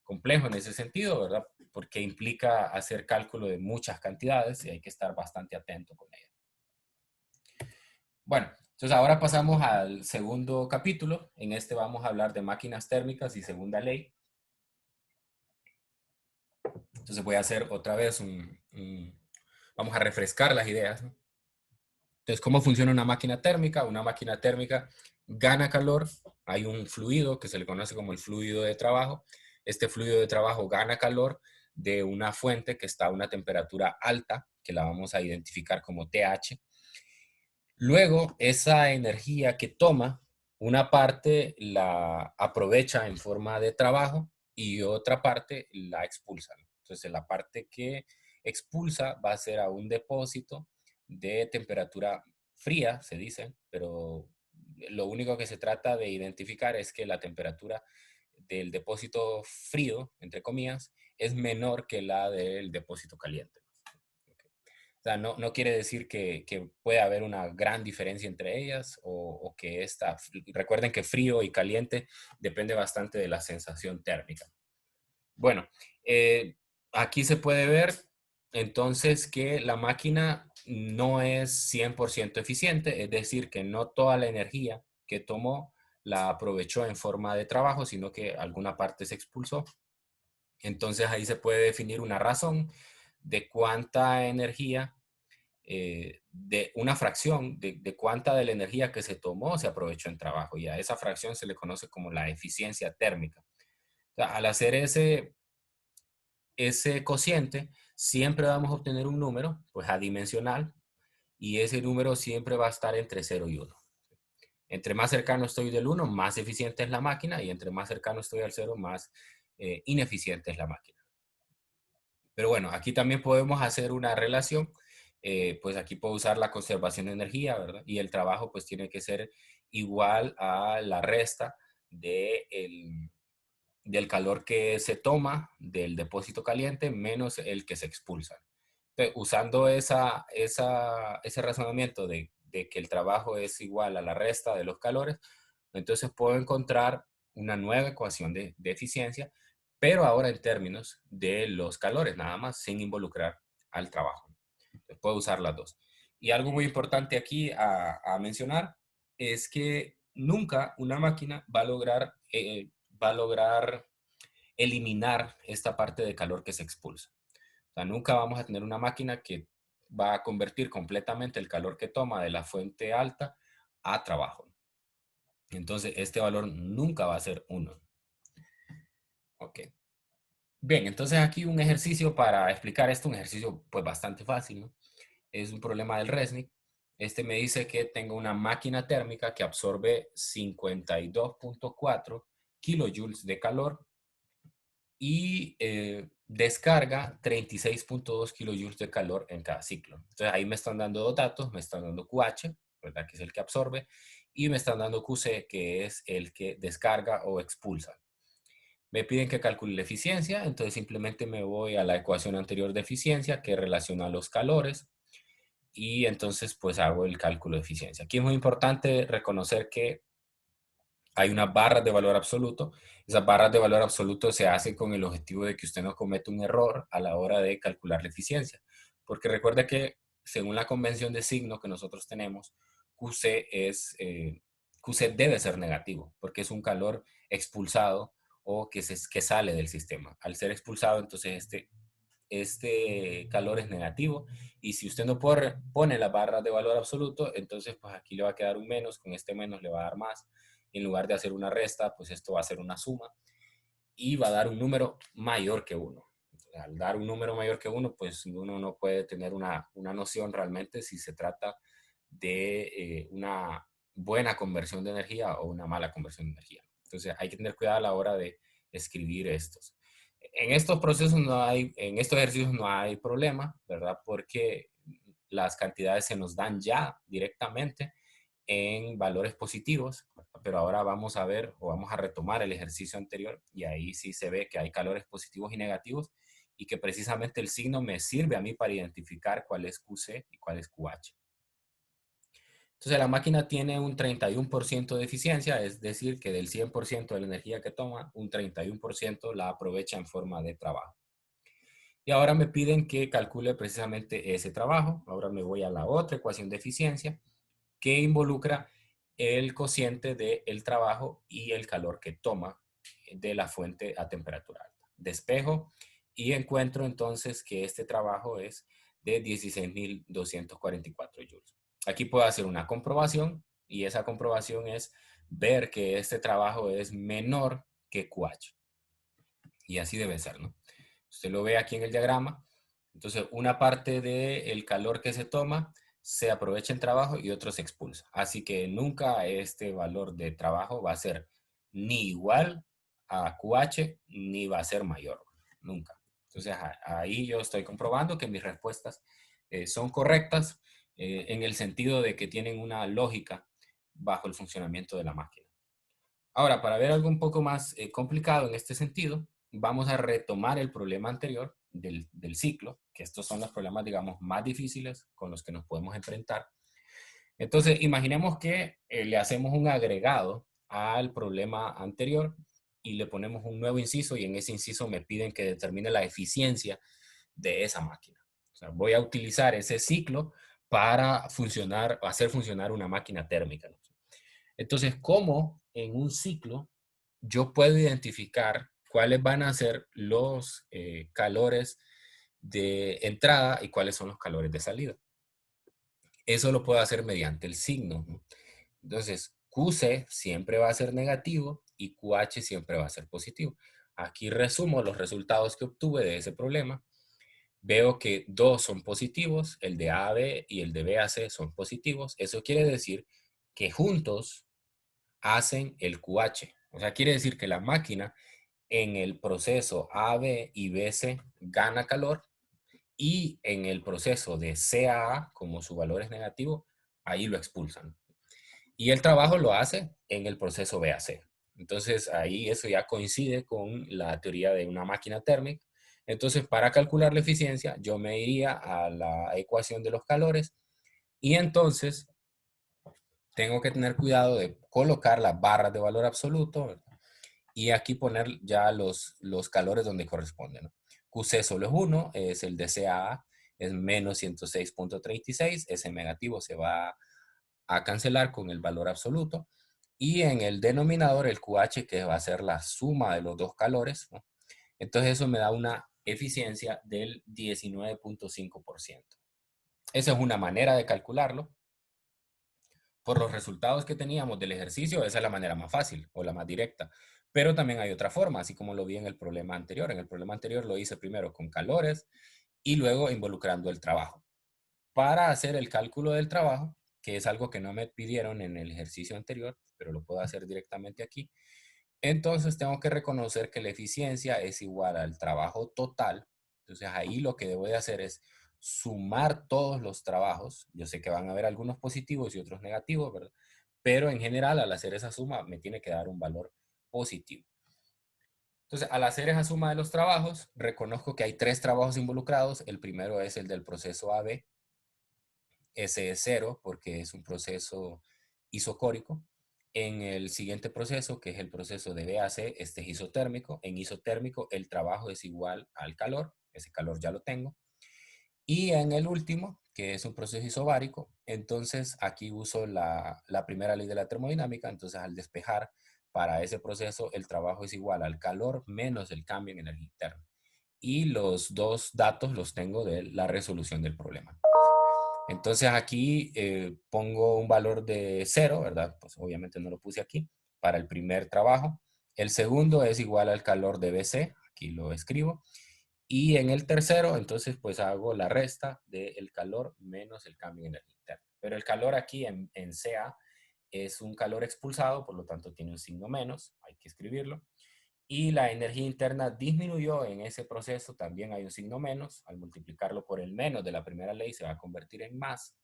complejo en ese sentido, ¿verdad? porque implica hacer cálculo de muchas cantidades y hay que estar bastante atento con ella. Bueno, entonces ahora pasamos al segundo capítulo. En este vamos a hablar de máquinas térmicas y segunda ley. Entonces voy a hacer otra vez vamos a refrescar las ideas, ¿no? Entonces, ¿cómo funciona una máquina térmica? Una máquina térmica gana calor, hay un fluido que se le conoce como el fluido de trabajo. Este fluido de trabajo gana calor de una fuente que está a una temperatura alta, que la vamos a identificar como TH. Luego, esa energía que toma, una parte la aprovecha en forma de trabajo y otra parte la expulsa, ¿no? Entonces, la parte que expulsa va a ser a un depósito de temperatura fría, se dice, pero lo único que se trata de identificar es que la temperatura del depósito frío, entre comillas, es menor que la del depósito caliente. O sea, no quiere decir que pueda haber una gran diferencia entre ellas o que recuerden que frío y caliente depende bastante de la sensación térmica. Bueno, aquí se puede ver entonces que la máquina no es 100% eficiente, es decir, que no toda la energía que tomó la aprovechó en forma de trabajo, sino que alguna parte se expulsó. Entonces ahí se puede definir una razón de cuánta energía de una fracción de cuánta de la energía que se tomó se aprovechó en trabajo y a esa fracción se le conoce como la eficiencia térmica. O sea, al hacer ese cociente, siempre vamos a obtener un número, pues adimensional, y ese número siempre va a estar entre 0 y 1. Entre más cercano estoy del 1, más eficiente es la máquina, y entre más cercano estoy al 0, más ineficiente es la máquina. Pero bueno, aquí también podemos hacer una relación, pues aquí puedo usar la conservación de energía, ¿verdad? Y el trabajo pues tiene que ser igual a la resta del calor que se toma del depósito caliente menos el que se expulsa. Entonces, usando ese razonamiento de que el trabajo es igual a la resta de los calores, entonces puedo encontrar una nueva ecuación de eficiencia, pero ahora en términos de los calores, nada más, sin involucrar al trabajo. Entonces, puedo usar las dos. Y algo muy importante aquí a mencionar es que nunca una máquina va a lograr eliminar esta parte de calor que se expulsa. O sea, nunca vamos a tener una máquina que va a convertir completamente el calor que toma de la fuente alta a trabajo. Entonces, este valor nunca va a ser 1. Ok. Bien, entonces aquí un ejercicio para explicar esto, un ejercicio pues bastante fácil, ¿no? Es un problema del Resnick. Este me dice que tengo una máquina térmica que absorbe 52.4 kilojoules de calor y descarga 36.2 kilojoules de calor en cada ciclo. Entonces ahí me están dando dos datos, me están dando QH, ¿verdad? Que es el que absorbe, y me están dando QC, que es el que descarga o expulsa. Me piden que calcule la eficiencia, entonces simplemente me voy a la ecuación anterior de eficiencia que relaciona los calores y entonces pues hago el cálculo de eficiencia. Aquí es muy importante reconocer que hay unas barras de valor absoluto. Esas barras de valor absoluto se hacen con el objetivo de que usted no cometa un error a la hora de calcular la eficiencia. Porque recuerda que según la convención de signo que nosotros tenemos, QC debe ser negativo, porque es un calor expulsado o que sale del sistema. Al ser expulsado, entonces este calor es negativo. Y si usted no pone la barra de valor absoluto, entonces pues aquí le va a quedar un menos, con este menos le va a dar más. En lugar de hacer una resta, pues esto va a ser una suma y va a dar un número mayor que 1. Al dar un número mayor que 1, pues uno no puede tener una noción realmente si se trata de una buena conversión de energía o una mala conversión de energía. Entonces hay que tener cuidado a la hora de escribir estos. En estos procesos en estos ejercicios no hay problema, ¿verdad? Porque las cantidades se nos dan ya directamente en valores positivos, pero ahora vamos a ver o vamos a retomar el ejercicio anterior y ahí sí se ve que hay calores positivos y negativos y que precisamente el signo me sirve a mí para identificar cuál es QC y cuál es QH. Entonces la máquina tiene un 31% de eficiencia, es decir, que del 100% de la energía que toma, un 31% la aprovecha en forma de trabajo. Y ahora me piden que calcule precisamente ese trabajo. Ahora me voy a la otra ecuación de eficiencia que involucra el cociente del trabajo y el calor que toma de la fuente a temperatura alta. Despejo y encuentro entonces que este trabajo es de 16.244 joules. Aquí puedo hacer una comprobación y esa comprobación es ver que este trabajo es menor que QH. Y así debe ser, ¿no? Usted lo ve aquí en el diagrama. Entonces, una parte del calor que se toma se aprovecha en trabajo y otro se expulsa. Así que nunca este valor de trabajo va a ser ni igual a QH ni va a ser mayor. Nunca. Entonces, ahí yo estoy comprobando que mis respuestas son correctas en el sentido de que tienen una lógica bajo el funcionamiento de la máquina. Ahora, para ver algo un poco más complicado en este sentido, vamos a retomar el problema anterior del ciclo, que estos son los problemas, digamos, más difíciles con los que nos podemos enfrentar. Entonces, imaginemos que le hacemos un agregado al problema anterior y le ponemos un nuevo inciso y en ese inciso me piden que determine la eficiencia de esa máquina. O sea, voy a utilizar ese ciclo para hacer funcionar una máquina térmica, ¿no? Entonces, ¿cómo en un ciclo yo puedo identificar cuáles van a ser los calores de entrada y cuáles son los calores de salida? Eso lo puedo hacer mediante el signo, ¿no? Entonces, QC siempre va a ser negativo y QH siempre va a ser positivo. Aquí resumo los resultados que obtuve de ese problema. Veo que dos son positivos, el de AB y el de BAC son positivos. Eso quiere decir que juntos hacen el QH. O sea, quiere decir que la máquina en el proceso AB y BC gana calor y en el proceso de CAA, como su valor es negativo, ahí lo expulsan. Y el trabajo lo hace en el proceso BAC. Entonces ahí eso ya coincide con la teoría de una máquina térmica. Entonces para calcular la eficiencia yo me iría a la ecuación de los calores y entonces tengo que tener cuidado de colocar las barras de valor absoluto, ¿verdad? Y aquí poner ya los calores donde corresponden, ¿no? QC solo es uno, es el de CAA, es menos 106.36, ese negativo se va a cancelar con el valor absoluto. Y en el denominador, el QH, que va a ser la suma de los dos calores, ¿no? Entonces eso me da una eficiencia del 19.5%. Esa es una manera de calcularlo. Por los resultados que teníamos del ejercicio, esa es la manera más fácil o la más directa. Pero también hay otra forma, así como lo vi en el problema anterior. En el problema anterior lo hice primero con calores y luego involucrando el trabajo. Para hacer el cálculo del trabajo, que es algo que no me pidieron en el ejercicio anterior, pero lo puedo hacer directamente aquí, entonces tengo que reconocer que la eficiencia es igual al trabajo total. Entonces ahí lo que debo de hacer es sumar todos los trabajos. Yo sé que van a haber algunos positivos y otros negativos, ¿verdad? Pero en general al hacer esa suma me tiene que dar un valor positivo. Entonces al hacer esa suma de los trabajos, reconozco que hay tres trabajos involucrados. El primero es el del proceso AB. Ese es cero porque es un proceso isocórico. En el siguiente proceso, que es el proceso de BAC, este es isotérmico. En isotérmico el trabajo es igual al calor, ese calor ya lo tengo. Y en el último, que es un proceso isobárico, entonces aquí uso la primera ley de la termodinámica, entonces al despejar para ese proceso el trabajo es igual al calor menos el cambio en energía interna. Y los dos datos los tengo de la resolución del problema. Entonces aquí pongo un valor de 0, ¿verdad? Pues obviamente no lo puse aquí, para el primer trabajo. El segundo es igual al calor de BC, aquí lo escribo. Y en el tercero, entonces pues hago la resta del calor menos el cambio en energía interna. Pero el calor aquí en CA es un calor expulsado, por lo tanto tiene un signo menos, hay que escribirlo. Y la energía interna disminuyó en ese proceso, también hay un signo menos, al multiplicarlo por el menos de la primera ley se va a convertir en más.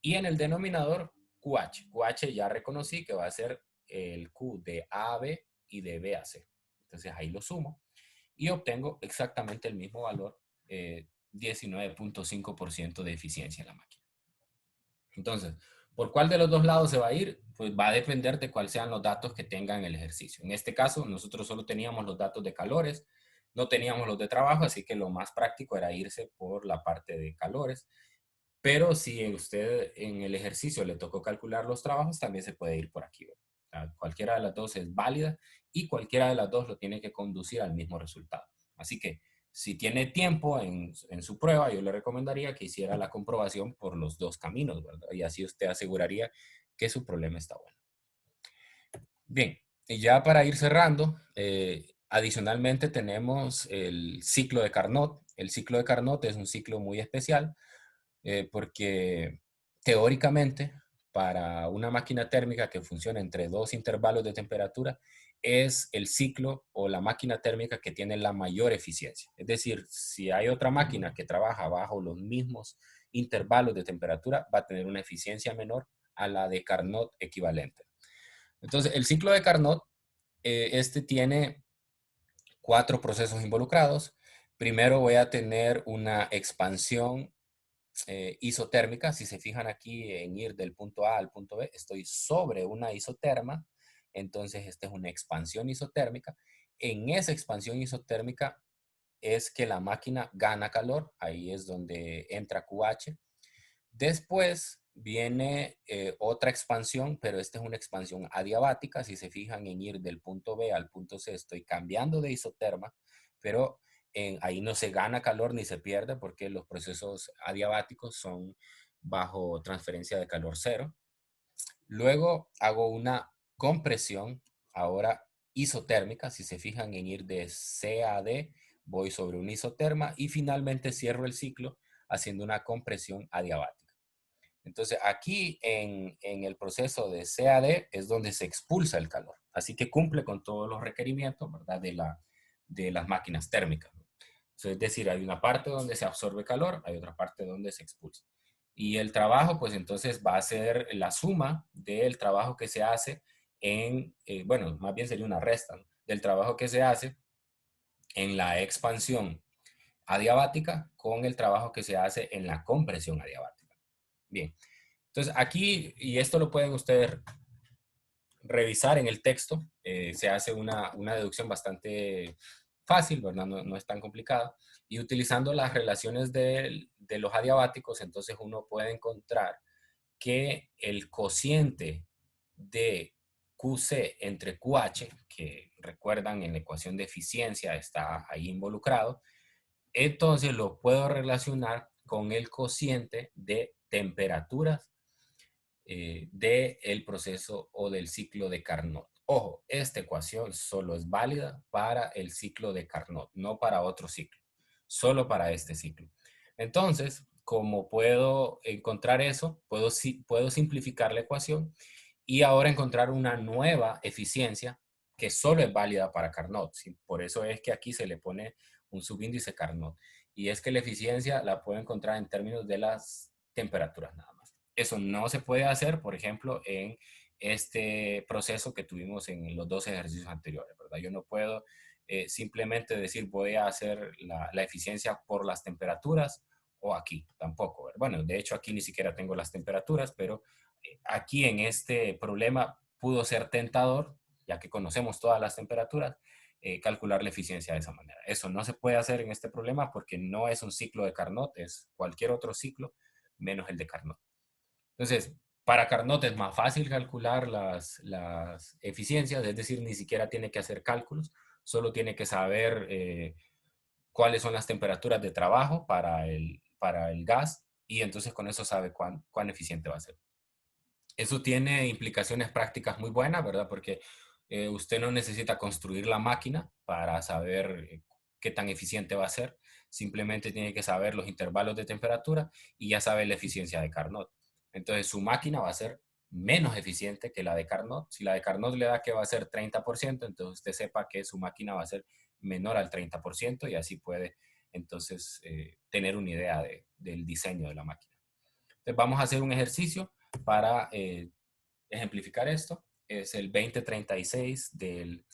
Y en el denominador, QH. QH ya reconocí que va a ser el Q de AB y de BAC. Entonces ahí lo sumo y obtengo exactamente el mismo valor, 19.5% de eficiencia en la máquina. Entonces, ¿por cuál de los dos lados se va a ir? Pues va a depender de cuáles sean los datos que tengan el ejercicio. En este caso, nosotros solo teníamos los datos de calores, no teníamos los de trabajo, así que lo más práctico era irse por la parte de calores. Pero si usted en el ejercicio le tocó calcular los trabajos, también se puede ir por aquí, ¿verdad? O sea, cualquiera de las dos es válida y cualquiera de las dos lo tiene que conducir al mismo resultado. Así que si tiene tiempo en su prueba, yo le recomendaría que hiciera la comprobación por los dos caminos, ¿verdad? Y así usted aseguraría que su problema está bueno. Bien, y ya para ir cerrando, adicionalmente tenemos el ciclo de Carnot. El ciclo de Carnot es un ciclo muy especial porque teóricamente para una máquina térmica que funciona entre dos intervalos de temperatura es el ciclo o la máquina térmica que tiene la mayor eficiencia. Es decir, si hay otra máquina que trabaja bajo los mismos intervalos de temperatura, va a tener una eficiencia menor a la de Carnot equivalente. Entonces, el ciclo de Carnot, este tiene 4 procesos involucrados. Primero voy a tener una expansión isotérmica. Si se fijan aquí en ir del punto A al punto B, estoy sobre una isoterma. Entonces, esta es una expansión isotérmica. En esa expansión isotérmica es que la máquina gana calor. Ahí es donde entra QH. Después viene otra expansión, pero esta es una expansión adiabática. Si se fijan en ir del punto B al punto C, estoy cambiando de isoterma, pero ahí no se gana calor ni se pierde porque los procesos adiabáticos son bajo transferencia de calor cero. Luego hago una compresión, ahora isotérmica. Si se fijan en ir de C a D, voy sobre una isoterma y finalmente cierro el ciclo haciendo una compresión adiabática. Entonces, aquí en el proceso de CAD es donde se expulsa el calor. Así que cumple con todos los requerimientos, ¿verdad? De las máquinas térmicas. Entonces, es decir, hay una parte donde se absorbe calor, hay otra parte donde se expulsa. Y el trabajo, pues entonces va a ser la suma del trabajo que se hace bueno, más bien sería una resta, ¿no? Del trabajo que se hace en la expansión adiabática con el trabajo que se hace en la compresión adiabática. Bien. Entonces, aquí, y esto lo pueden ustedes revisar en el texto, se hace una deducción bastante fácil, ¿verdad? No, no es tan complicada. Y utilizando las relaciones de los adiabáticos, entonces uno puede encontrar que el cociente de QC entre QH, que recuerdan en la ecuación de eficiencia está ahí involucrado, entonces lo puedo relacionar con el cociente de temperaturas del proceso o del ciclo de Carnot. Ojo, esta ecuación solo es válida para el ciclo de Carnot, no para otro ciclo, solo para este ciclo. Entonces, como puedo encontrar eso, puedo simplificar la ecuación y ahora encontrar una nueva eficiencia que solo es válida para Carnot. ¿Sí? Por eso es que aquí se le pone un subíndice Carnot. Y es que la eficiencia la puedo encontrar en términos de las temperaturas nada más. Eso no se puede hacer, por ejemplo, en este proceso que tuvimos en los dos ejercicios anteriores, ¿verdad? Yo no puedo simplemente decir voy a hacer la eficiencia por las temperaturas o aquí, tampoco. ¿Verdad? Bueno, de hecho aquí ni siquiera tengo las temperaturas, pero aquí en este problema pudo ser tentador, ya que conocemos todas las temperaturas, calcular la eficiencia de esa manera. Eso no se puede hacer en este problema porque no es un ciclo de Carnot, es cualquier otro ciclo menos el de Carnot. Entonces, para Carnot es más fácil calcular las eficiencias, es decir, ni siquiera tiene que hacer cálculos, solo tiene que saber cuáles son las temperaturas de trabajo para el gas y entonces con eso sabe cuán eficiente va a ser. Eso tiene implicaciones prácticas muy buenas, ¿verdad? Porque usted no necesita construir la máquina para saber qué tan eficiente va a ser. Simplemente tiene que saber los intervalos de temperatura y ya sabe la eficiencia de Carnot. Entonces su máquina va a ser menos eficiente que la de Carnot. Si la de Carnot le da que va a ser 30%, entonces usted sepa que su máquina va a ser menor al 30% y así puede entonces tener una idea del diseño de la máquina. Entonces vamos a hacer un ejercicio para ejemplificar esto. Es el 2036 del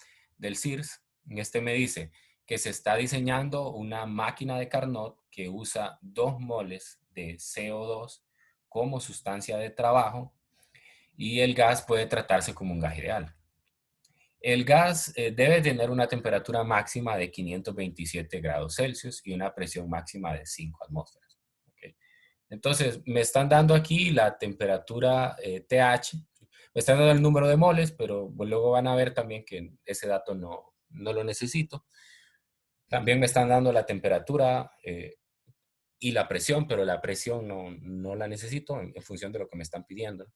CIRS. En este me dice que se está diseñando una máquina de Carnot que usa 2 moles de CO2 como sustancia de trabajo y el gas puede tratarse como un gas ideal. El gas debe tener una temperatura máxima de 527 grados Celsius y una presión máxima de 5 atmósferas. ¿Ok? Entonces, me están dando aquí la temperatura TH, me están dando el número de moles, pero luego van a ver también que ese dato no lo necesito. También me están dando la temperatura y la presión, pero la presión no la necesito en función de lo que me están pidiendo.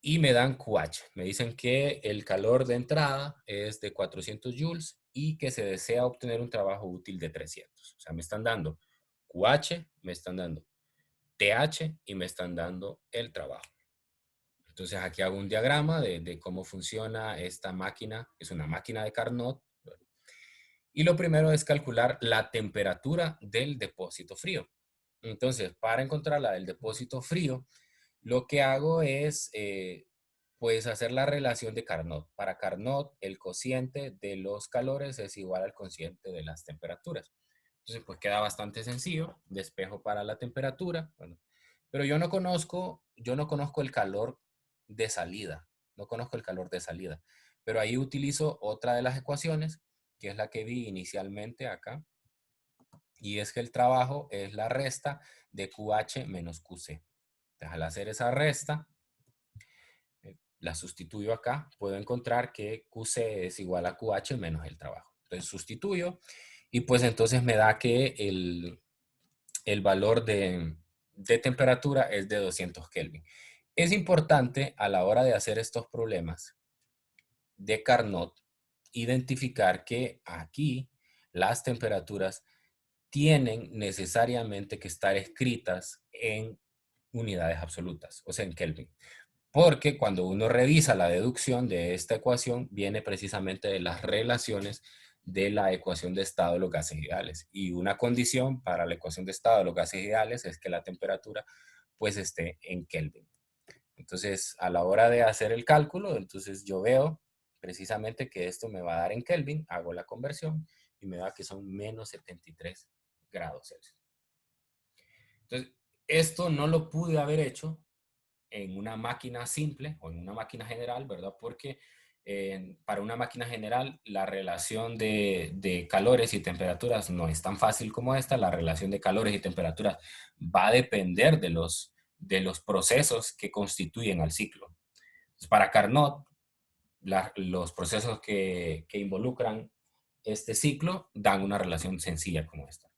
Y me dan QH. Me dicen que el calor de entrada es de 400 joules y que se desea obtener un trabajo útil de 300. O sea, me están dando QH, me están dando TH y me están dando el trabajo. Entonces aquí hago un diagrama de cómo funciona esta máquina. Es una máquina de Carnot. Y lo primero es calcular la temperatura del depósito frío. Entonces, para encontrar la del depósito frío, lo que hago es, pues, hacer la relación de Carnot. Para Carnot, el cociente de los calores es igual al cociente de las temperaturas. Entonces, pues queda bastante sencillo. Despejo para la temperatura. Bueno, pero yo no conozco el calor de salida. No conozco el calor de salida. Pero ahí utilizo otra de las ecuaciones, que es la que vi inicialmente acá. Y es que el trabajo es la resta de QH menos QC. Entonces, al hacer esa resta, la sustituyo acá, puedo encontrar que QC es igual a QH menos el trabajo. Entonces sustituyo y pues entonces me da que el valor de temperatura es de 200 Kelvin. Es importante a la hora de hacer estos problemas de Carnot identificar que aquí las temperaturas tienen necesariamente que estar escritas en unidades absolutas, o sea, en Kelvin. Porque cuando uno revisa la deducción de esta ecuación, viene precisamente de las relaciones de la ecuación de estado de los gases ideales. Y una condición para la ecuación de estado de los gases ideales es que la temperatura pues esté en Kelvin. Entonces, a la hora de hacer el cálculo, entonces yo veo precisamente que esto me va a dar en Kelvin, hago la conversión y me da que son menos 73 grados Celsius. Entonces, esto no lo pude haber hecho en una máquina simple o en una máquina general, ¿verdad? Porque para una máquina general la relación de calores y temperaturas no es tan fácil como esta. La relación de calores y temperaturas va a depender de los procesos que constituyen al ciclo. Entonces, para Carnot, los procesos que involucran este ciclo dan una relación sencilla como esta.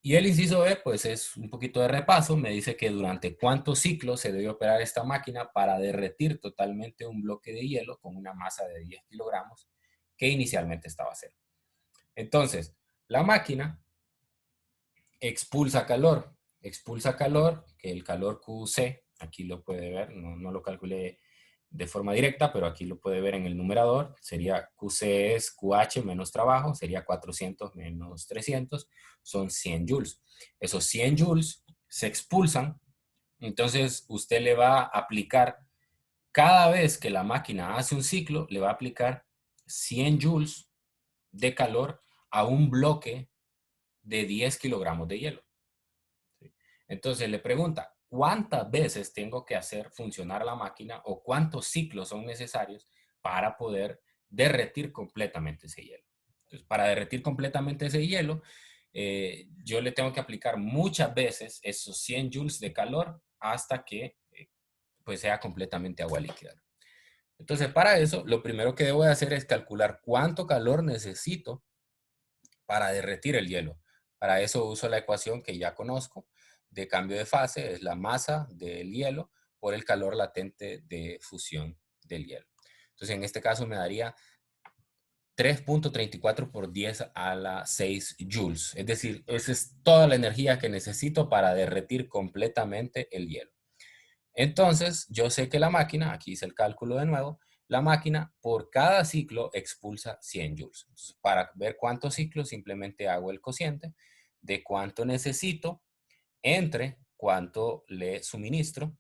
Y el inciso B, pues es un poquito de repaso. Me dice que durante cuántos ciclos se debe operar esta máquina para derretir totalmente un bloque de hielo con una masa de 10 kilogramos que inicialmente estaba a cero. Entonces, la máquina expulsa calor, que el calor QC, aquí lo puede ver, no lo calculé de forma directa, pero aquí lo puede ver en el numerador, sería QC es QH menos trabajo, sería 400 menos 300, son 100 joules. Esos 100 joules se expulsan, entonces usted le va a aplicar, cada vez que la máquina hace un ciclo, le va a aplicar 100 joules de calor a un bloque de 10 kilogramos de hielo. Entonces le pregunta, ¿cuántas veces tengo que hacer funcionar la máquina o cuántos ciclos son necesarios para poder derretir completamente ese hielo? Entonces, para derretir completamente ese hielo, yo le tengo que aplicar muchas veces esos 100 joules de calor hasta que pues sea completamente agua líquida. Entonces, para eso, lo primero que debo de hacer es calcular cuánto calor necesito para derretir el hielo. Para eso uso la ecuación que ya conozco de cambio de fase, es la masa del hielo por el calor latente de fusión del hielo. Entonces, en este caso me daría 3.34 por 10 a la 6 joules. Es decir, esa es toda la energía que necesito para derretir completamente el hielo. Entonces, yo sé que la máquina, aquí hice el cálculo de nuevo, la máquina por cada ciclo expulsa 100 joules. Entonces, para ver cuántos ciclos, simplemente hago el cociente de cuánto necesito entre cuánto le suministro,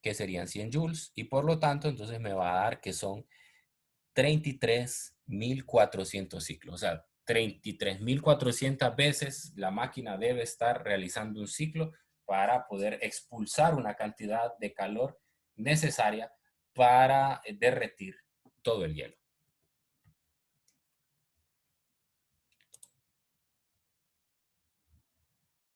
que serían 100 joules, y por lo tanto, entonces me va a dar que son 33.400 ciclos. O sea, 33.400 veces la máquina debe estar realizando un ciclo para poder expulsar una cantidad de calor necesaria para derretir todo el hielo.